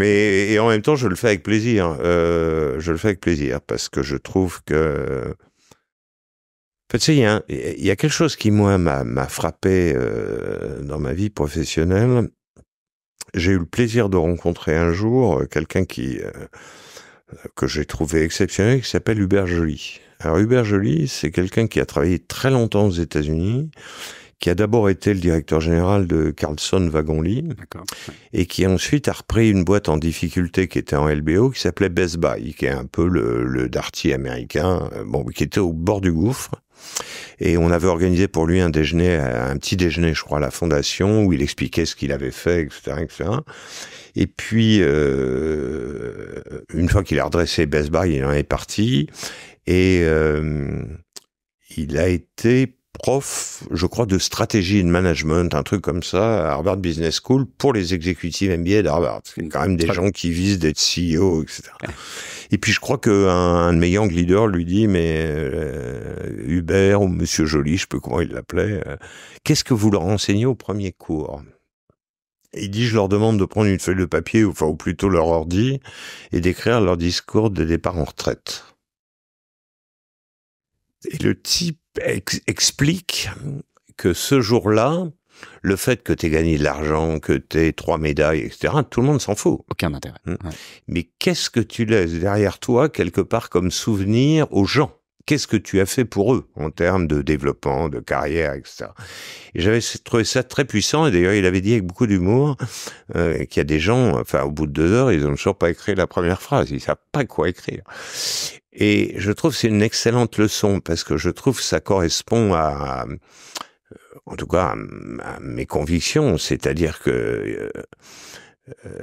Et en même temps, je le fais avec plaisir. Je le fais avec plaisir parce que je trouve que, en fait, tu sais, il y a quelque chose qui, moi, m'a frappé dans ma vie professionnelle. J'ai eu le plaisir de rencontrer un jour quelqu'un que j'ai trouvé exceptionnel, qui s'appelle Hubert Joly. Alors Hubert Joly, c'est quelqu'un qui a travaillé très longtemps aux États-Unis, qui a d'abord été le directeur général de Carlson Wagonlit, et qui ensuite a repris une boîte en difficulté qui était en LBO, qui s'appelait Best Buy, qui est un peu le Darty américain, qui était au bord du gouffre. Et on avait organisé pour lui un petit déjeuner, je crois, à la fondation, où il expliquait ce qu'il avait fait, etc., etc. Et puis, une fois qu'il a redressé Best Buy, il en est parti. Et il a été prof, je crois, de stratégie et de management, un truc comme ça, à Harvard Business School, pour les exécutifs MBA d'Harvard. C'est quand même des gens qui visent d'être CEO, etc. Et puis je crois qu'un de mes Young Leaders lui dit, mais Hubert ou Monsieur Joly, je sais pas comment il l'appelait, qu'est-ce que vous leur enseignez au premier cours ? Et il dit, je leur demande de prendre une feuille de papier, ou plutôt leur ordi, et d'écrire leur discours de départ en retraite. Et le type explique que ce jour-là, le fait que t'aies gagné de l'argent, que t'aies 3 médailles, etc., tout le monde s'en fout. Aucun intérêt. Ouais. Mais qu'est-ce que tu laisses derrière toi, quelque part, comme souvenir aux gens ? Qu'est-ce que tu as fait pour eux, en termes de développement, de carrière, etc. Et j'avais trouvé ça très puissant, et d'ailleurs, il avait dit avec beaucoup d'humour qu'il y a des gens, au bout de 2 heures, ils n'ont toujours pas écrit la première phrase, ils savent pas quoi écrire. Et je trouve que c'est une excellente leçon, parce que je trouve que ça correspond en tout cas, à mes convictions. C'est-à-dire que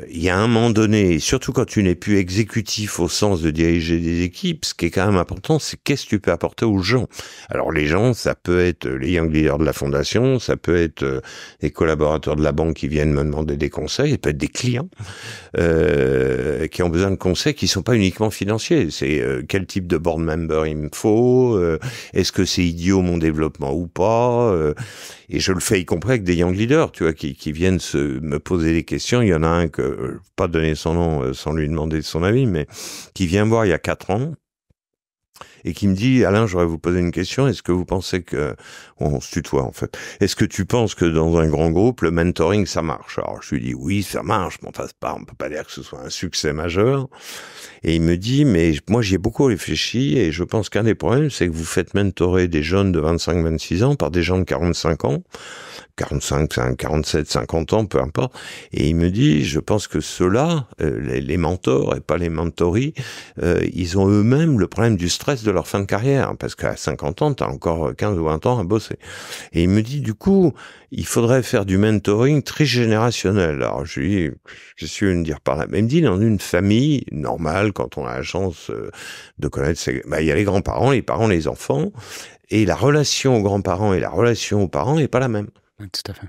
il y a un moment donné, surtout quand tu n'es plus exécutif au sens de diriger des équipes, ce qui est quand même important, c'est qu'est-ce que tu peux apporter aux gens. Alors les gens, ça peut être les young leaders de la fondation, ça peut être des collaborateurs de la banque qui viennent me demander des conseils, ça peut être des clients qui ont besoin de conseils qui sont pas uniquement financiers. C'est quel type de board member il me faut, est-ce que c'est idiot mon développement ou pas, et je le fais y compris avec des young leaders, tu vois, qui viennent me poser des questions. Il y en a un que, je ne vais pas donner son nom sans lui demander son avis, mais qui vient me voir il y a 4 ans et qui me dit: Alain, j'aurais vous poser une question. Est-ce que vous pensez que... On se tutoie, en fait. Est-ce que tu penses que dans un grand groupe, le mentoring, ça marche? Alors, je lui dis: oui, ça marche, mais enfin, on peut pas dire que ce soit un succès majeur. Et il me dit: mais moi, j'y ai beaucoup réfléchi et je pense qu'un des problèmes, c'est que vous faites mentorer des jeunes de 25-26 ans par des gens de 45 ans, 45, 47, 50 ans, peu importe. Et il me dit: je pense que ceux-là, les mentors et pas les mentoris, ils ont eux-mêmes le problème du stress de leur fin de carrière, parce qu'à 50 ans, t'as encore 15 ou 20 ans à bosser. Et il me dit: du coup, il faudrait faire du mentoring trigénérationnel. Alors je lui dis: qu'est-ce que tu veux me dire par là? Mais il me dit: dans une famille normale, quand on a la chance de connaître, il y a les grands-parents, les parents, les enfants, et la relation aux grands-parents et la relation aux parents n'est pas la même. Oui, tout à fait.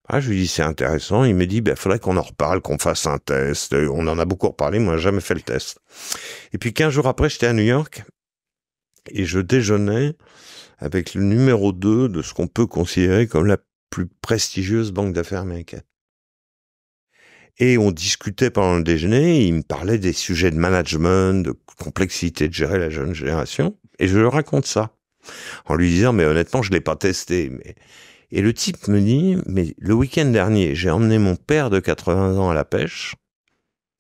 Ah, je lui dis: c'est intéressant. Il me dit: faudrait qu'on en reparle, qu'on fasse un test. On en a beaucoup reparlé, moi, j'ai jamais fait le test. Et puis 15 jours après, j'étais à New York et je déjeunais avec le numéro 2 de ce qu'on peut considérer comme la plus prestigieuse banque d'affaires américaine. Et on discutait pendant le déjeuner, et il me parlait des sujets de management, de complexité de gérer la jeune génération, et je lui raconte ça, en lui disant: mais honnêtement, je l'ai pas testé, mais... Et le type me dit: mais le week-end dernier, j'ai emmené mon père de 80 ans à la pêche,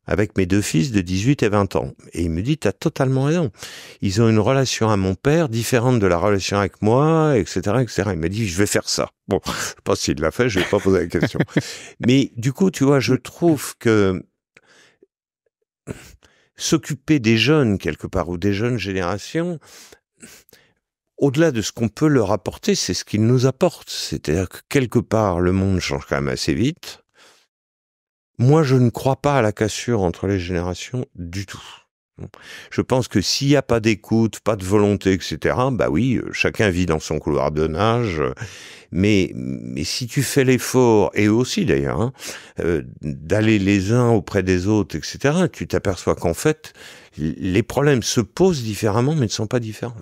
avec mes 2 fils de 18 et 20 ans. Et il me dit: t'as totalement raison. Ils ont une relation à mon père différente de la relation avec moi, etc., etc. Il m'a dit: je vais faire ça. Bon, je sais pas s'il l'a fait, je vais pas poser la question. Mais du coup, tu vois, je trouve que s'occuper des jeunes, quelque part, ou des jeunes générations, au-delà de ce qu'on peut leur apporter, c'est ce qu'ils nous apportent. C'est-à-dire que quelque part, le monde change quand même assez vite. Moi, je ne crois pas à la cassure entre les générations du tout. Je pense que s'il n'y a pas d'écoute, pas de volonté, etc., bah oui, chacun vit dans son couloir de nage, mais si tu fais l'effort, et eux aussi d'ailleurs, d'aller les uns auprès des autres, etc., tu t'aperçois qu'en fait, les problèmes se posent différemment, mais ne sont pas différents.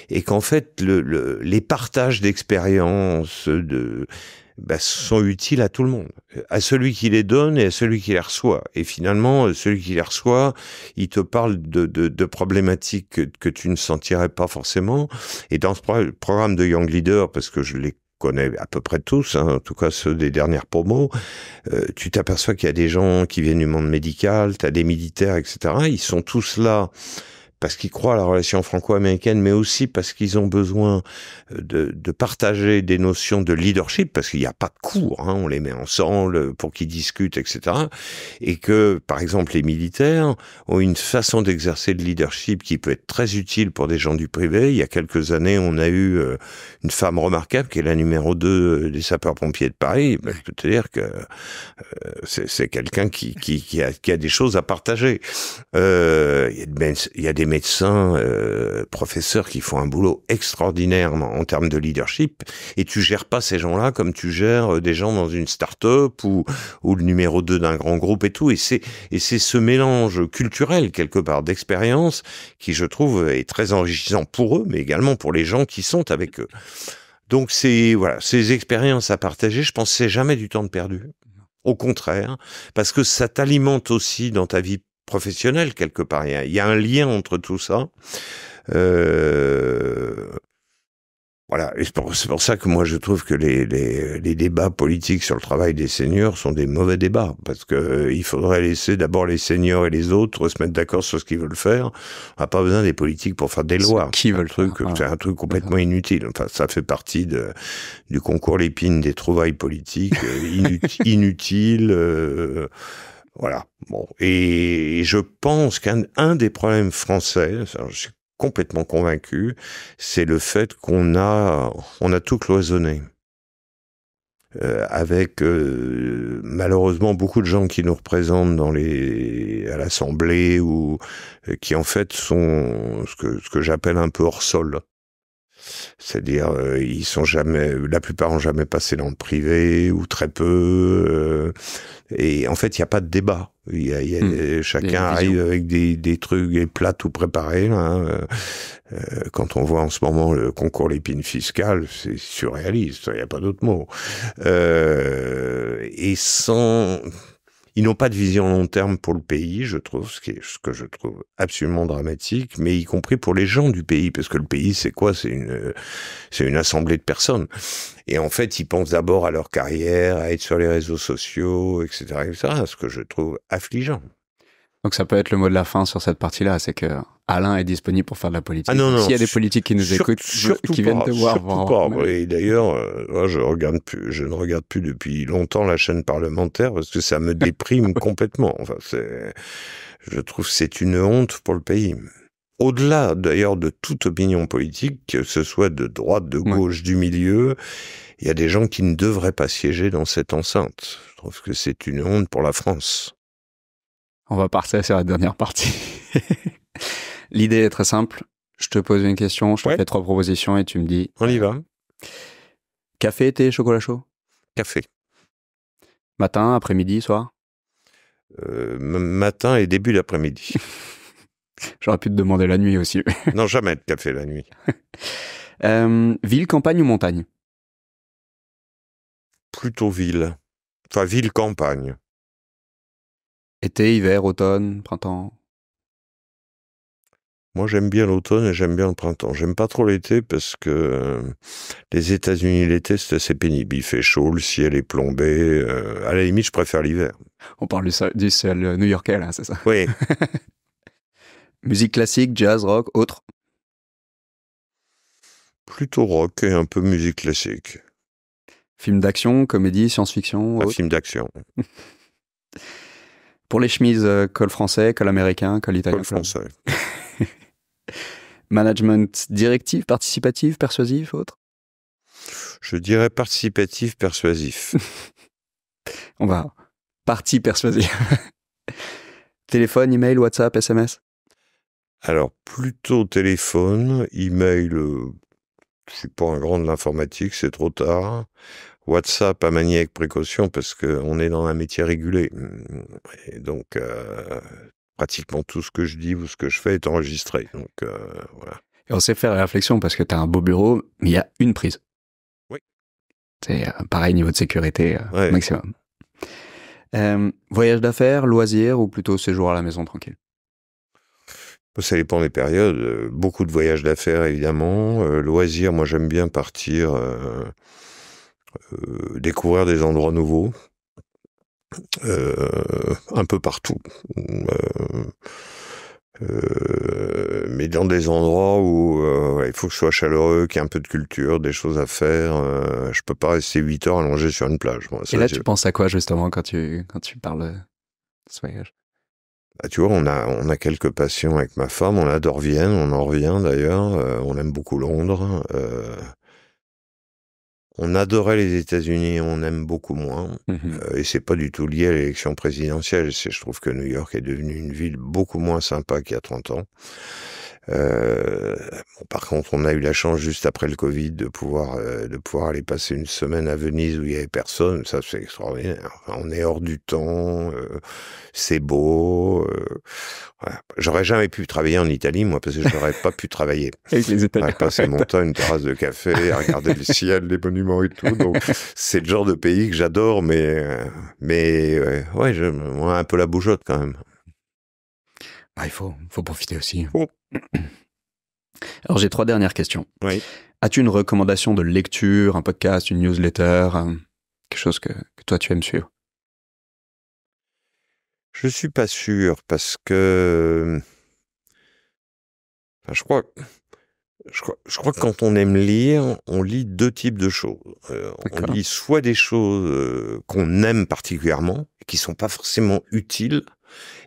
Et qu'en fait, les partages d'expériences sont utiles à tout le monde, à celui qui les donne et à celui qui les reçoit. Et finalement, celui qui les reçoit, il te parle de problématiques que tu ne sentirais pas forcément. Et dans ce programme de Young Leader, parce que je les connais à peu près tous, en tout cas ceux des dernières promos, tu t'aperçois qu'il y a des gens qui viennent du monde médical, t'as des militaires, etc. Ils sont tous là parce qu'ils croient à la relation franco-américaine, mais aussi parce qu'ils ont besoin de partager des notions de leadership, parce qu'il n'y a pas de cours, on les met ensemble pour qu'ils discutent, etc. Et que, par exemple, les militaires ont une façon d'exercer le leadership qui peut être très utile pour des gens du privé. Il y a quelques années, on a eu une femme remarquable qui est la numéro 2 des sapeurs-pompiers de Paris. Je peux te dire que c'est quelqu'un qui a des choses à partager. Il y a des médecins, professeurs qui font un boulot extraordinaire en termes de leadership, et tu gères pas ces gens-là comme tu gères des gens dans une start-up ou le numéro 2 d'un grand groupe et tout. Et c'est ce mélange culturel quelque part d'expérience qui, je trouve, est très enrichissant pour eux, mais également pour les gens qui sont avec eux. Donc ces expériences à partager, je pense que c'est jamais du temps de perdu. Au contraire, parce que ça t'alimente aussi dans ta vie professionnel quelque part. Il y a un lien entre tout ça. Voilà. Et c'est pour ça que moi je trouve que les débats politiques sur le travail des seniors sont des mauvais débats, parce que il faudrait laisser d'abord les seniors et les autres se mettre d'accord sur ce qu'ils veulent faire. On n'a pas besoin des politiques pour faire des lois. C'est un truc complètement inutile. Enfin, ça fait partie du concours Lépine des trouvailles politiques inutiles. Voilà. Bon. Et je pense qu'un des problèmes français, ça, je suis complètement convaincu, c'est le fait qu'on a tout cloisonné. Avec malheureusement beaucoup de gens qui nous représentent à l'Assemblée ou qui en fait sont ce que j'appelle un peu hors sol. C'est-à-dire, la plupart ont jamais passé dans le privé ou très peu. Et en fait, il n'y a pas de débat. Chacun arrive avec des trucs, des plats tout préparés. Là, hein. Quand on voit en ce moment le concours l'épine fiscale, c'est surréaliste. Il n'y a pas d'autre mot. Ils n'ont pas de vision long terme pour le pays, je trouve, ce que je trouve absolument dramatique, mais y compris pour les gens du pays, parce que le pays, c'est quoi? C'est une assemblée de personnes. Et en fait, ils pensent d'abord à leur carrière, à être sur les réseaux sociaux, etc., ce que je trouve affligeant. Donc ça peut être le mot de la fin sur cette partie-là, c'est que Alain est disponible pour faire de la politique. Ah non, s'il y a des politiques qui nous écoutent, qui viennent te voir. Et d'ailleurs, je ne regarde plus depuis longtemps la chaîne parlementaire parce que ça me déprime complètement. Enfin, je trouve que c'est une honte pour le pays. Au-delà, d'ailleurs, de toute opinion politique, que ce soit de droite, de gauche, du milieu, il y a des gens qui ne devraient pas siéger dans cette enceinte. Je trouve que c'est une honte pour la France. On va partir sur la dernière partie. L'idée est très simple. Je te pose une question, je te fais 3 propositions et tu me dis... On y va. Café, thé, chocolat chaud? Café. Matin, après-midi, soir? Matin et début d'après-midi. J'aurais pu te demander la nuit aussi. Non, jamais de café la nuit. Ville, campagne ou montagne? Plutôt ville. Enfin, ville-campagne. Été, hiver, automne, printemps? Moi, j'aime bien l'automne et j'aime bien le printemps. J'aime pas trop l'été parce que les États-Unis, l'été, c'est assez pénible. Il fait chaud, le ciel est plombé. À la limite, je préfère l'hiver. On parle du ciel new-yorkais, là, c'est ça? Oui. Musique classique, jazz, rock, autre? Plutôt rock et un peu musique classique. Film d'action, comédie, science-fiction? Un film d'action. Pour les chemises, col français, col américain, col italien? Col français. Management directif, participatif, persuasif, autre? Je dirais participatif, persuasif. On va. Parti persuasif. Téléphone, email, WhatsApp, SMS? Alors, plutôt téléphone, email, je suis pas un grand de l'informatique, c'est trop tard. WhatsApp à manier avec précaution parce qu'on est dans un métier régulé. Et donc, pratiquement tout ce que je dis ou ce que je fais est enregistré. Donc, voilà. Et on sait faire la réflexion parce que tu as un beau bureau, mais il y a une prise. Oui. C'est pareil niveau de sécurité ouais. Maximum. Voyage d'affaires, loisirs ou plutôt séjour à la maison tranquille? Ça dépend des périodes. Beaucoup de voyages d'affaires, évidemment. Loisirs, moi j'aime bien partir découvrir des endroits nouveaux. Un peu partout. Mais dans des endroits où il faut que je sois chaleureux, qu'il y ait un peu de culture, des choses à faire. Je peux pas rester 8 heures allongé sur une plage. Moi. Et là, tu penses à quoi justement quand tu parles de ce voyage? Bah, tu vois, on a quelques passions avec ma femme. On adore Vienne, on en revient d'ailleurs. On aime beaucoup Londres. On adorait les États-Unis, on aime beaucoup moins. Et c'est pas du tout lié à l'élection présidentielle. Je trouve que New York est devenue une ville beaucoup moins sympa qu'il y a 30 ans. Par contre, on a eu la chance juste après le Covid de pouvoir aller passer une semaine à Venise où il y avait personne. Ça, c'est extraordinaire. Enfin, on est hors du temps, c'est beau. Voilà. J'aurais jamais pu travailler en Italie, moi, parce que j'aurais pas pu travailler. Avec les Italiens. J'aurais passé mon temps à une terrasse de café, à regarder le ciel, les monuments et tout. Donc, c'est le genre de pays que j'adore, mais ouais, moi, un peu la bougeotte quand même. Ah, il faut profiter aussi. Oh. Alors, j'ai 3 dernières questions. Oui. As-tu une recommandation de lecture, un podcast, une newsletter, quelque chose que toi, tu aimes suivre? Je suis pas sûr, parce que... Enfin, je crois... Je crois que quand on aime lire, on lit deux types de choses. On lit soit des choses qu'on aime particulièrement, qui sont pas forcément utiles,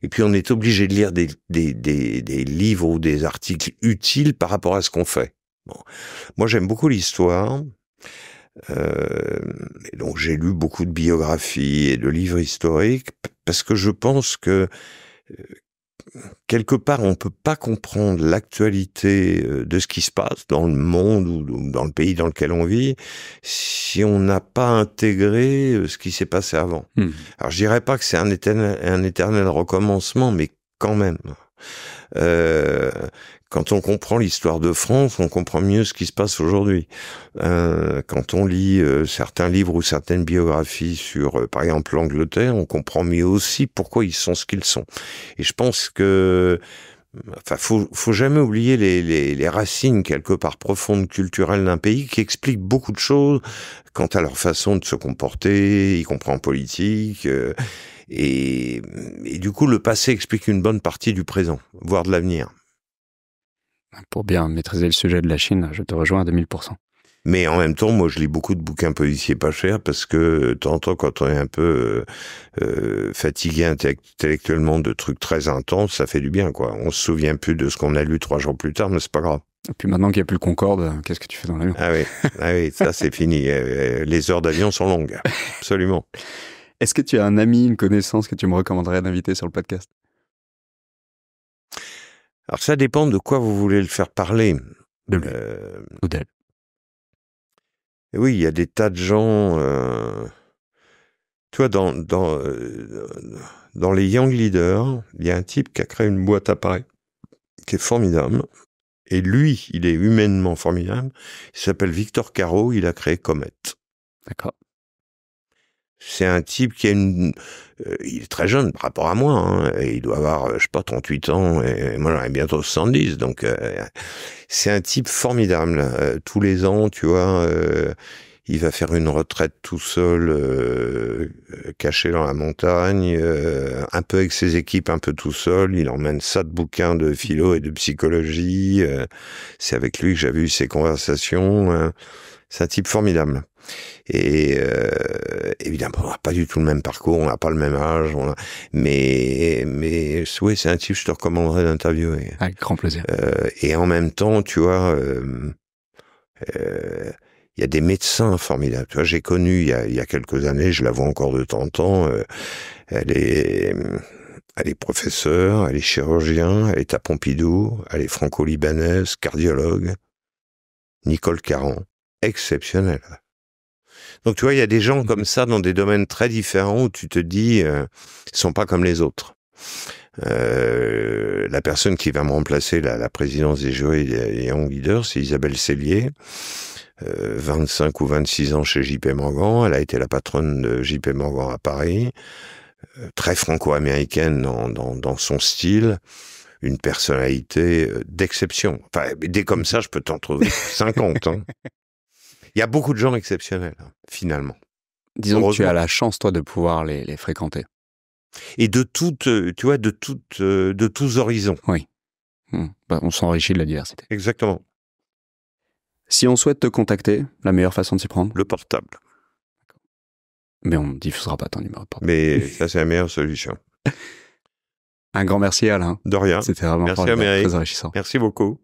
et puis on est obligé de lire des livres ou des articles utiles par rapport à ce qu'on fait. Bon. Moi, j'aime beaucoup l'histoire, et donc j'ai lu beaucoup de biographies et de livres historiques, parce que je pense que quelque part, on peut pas comprendre l'actualité de ce qui se passe dans le monde ou dans le pays dans lequel on vit si on n'a pas intégré ce qui s'est passé avant. Alors, je dirais pas que c'est un éternel recommencement, mais quand même. Quand on comprend l'histoire de France, on comprend mieux ce qui se passe aujourd'hui. Quand on lit certains livres ou certaines biographies sur, par exemple, l'Angleterre, on comprend mieux aussi pourquoi ils sont ce qu'ils sont. Et je pense que, faut jamais oublier les racines quelque part profondes culturelles d'un pays qui expliquent beaucoup de choses quant à leur façon de se comporter, y compris en politique. Et du coup, le passé explique une bonne partie du présent, voire de l'avenir. Pour bien maîtriser le sujet de la Chine, je te rejoins à 2000%. Mais en même temps, moi, je lis beaucoup de bouquins policiers pas chers parce que, de temps en temps, quand on est un peu fatigué intellectuellement de trucs très intenses, ça fait du bien, quoi. On se souvient plus de ce qu'on a lu 3 jours plus tard, mais c'est pas grave. Et puis maintenant qu'il n'y a plus le Concorde, qu'est-ce que tu fais dans l'avion ? Ah oui, ça c'est fini. Les heures d'avion sont longues, absolument. Est-ce que tu as un ami, une connaissance que tu me recommanderais d'inviter sur le podcast ? Alors ça dépend de quoi vous voulez le faire parler. De lui ou d'elle. Oui, il y a des tas de gens... Tu vois, dans les Young Leaders, il y a un type qui a créé une boîte à pari qui est formidable. Et lui, il est humainement formidable. Il s'appelle Victor Caro, il a créé Comet. D'accord. C'est un type qui a il est très jeune par rapport à moi, hein, et il doit avoir, je sais pas, 38 ans, et moi j'en ai bientôt 70, donc c'est un type formidable. Tous les ans, tu vois, il va faire une retraite tout seul, caché dans la montagne, un peu avec ses équipes, un peu tout seul. Il emmène ça de bouquins de philo et de psychologie. C'est avec lui que j'avais eu ces conversations. C'est un type formidable. Et évidemment, on n'a pas du tout le même parcours, on n'a pas le même âge, mais oui, c'est un type que je te recommanderais d'interviewer. Avec grand plaisir. Et en même temps, tu vois, il y a des médecins formidables. Tu vois, j'ai connu il y a quelques années, je la vois encore de temps en temps. Elle est professeure, elle est chirurgien, elle est à Pompidou, elle est franco-libanaise, cardiologue. Nicole Caron, exceptionnelle. Donc tu vois, il y a des gens comme ça dans des domaines très différents où tu te dis, ils sont pas comme les autres. La personne qui va me remplacer la présidence des jurys des Young Leaders, c'est Isabelle Cellier, 25 ou 26 ans chez JP Morgan. Elle a été la patronne de JP Morgan à Paris, très franco-américaine dans son style, une personnalité d'exception. Enfin, dès comme ça, je peux t'en trouver 50. Hein. Il y a beaucoup de gens exceptionnels, finalement. Disons que tu as la chance, toi, de pouvoir les fréquenter. Et de toutes, tu vois, de tous horizons. Oui. Bah, on s'enrichit de la diversité. Exactement. Si on souhaite te contacter, la meilleure façon de s'y prendre ? Le portable. Mais on ne diffusera pas ton numéro de portable. Mais ça, c'est la meilleure solution. Un grand merci, Alain. De rien. C'était vraiment très enrichissant. Merci beaucoup.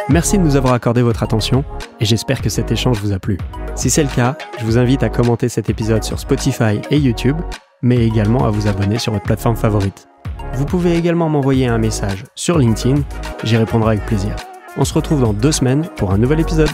Merci de nous avoir accordé votre attention et j'espère que cet échange vous a plu. Si c'est le cas, je vous invite à commenter cet épisode sur Spotify et YouTube, mais également à vous abonner sur votre plateforme favorite. Vous pouvez également m'envoyer un message sur LinkedIn, j'y répondrai avec plaisir. On se retrouve dans 2 semaines pour un nouvel épisode.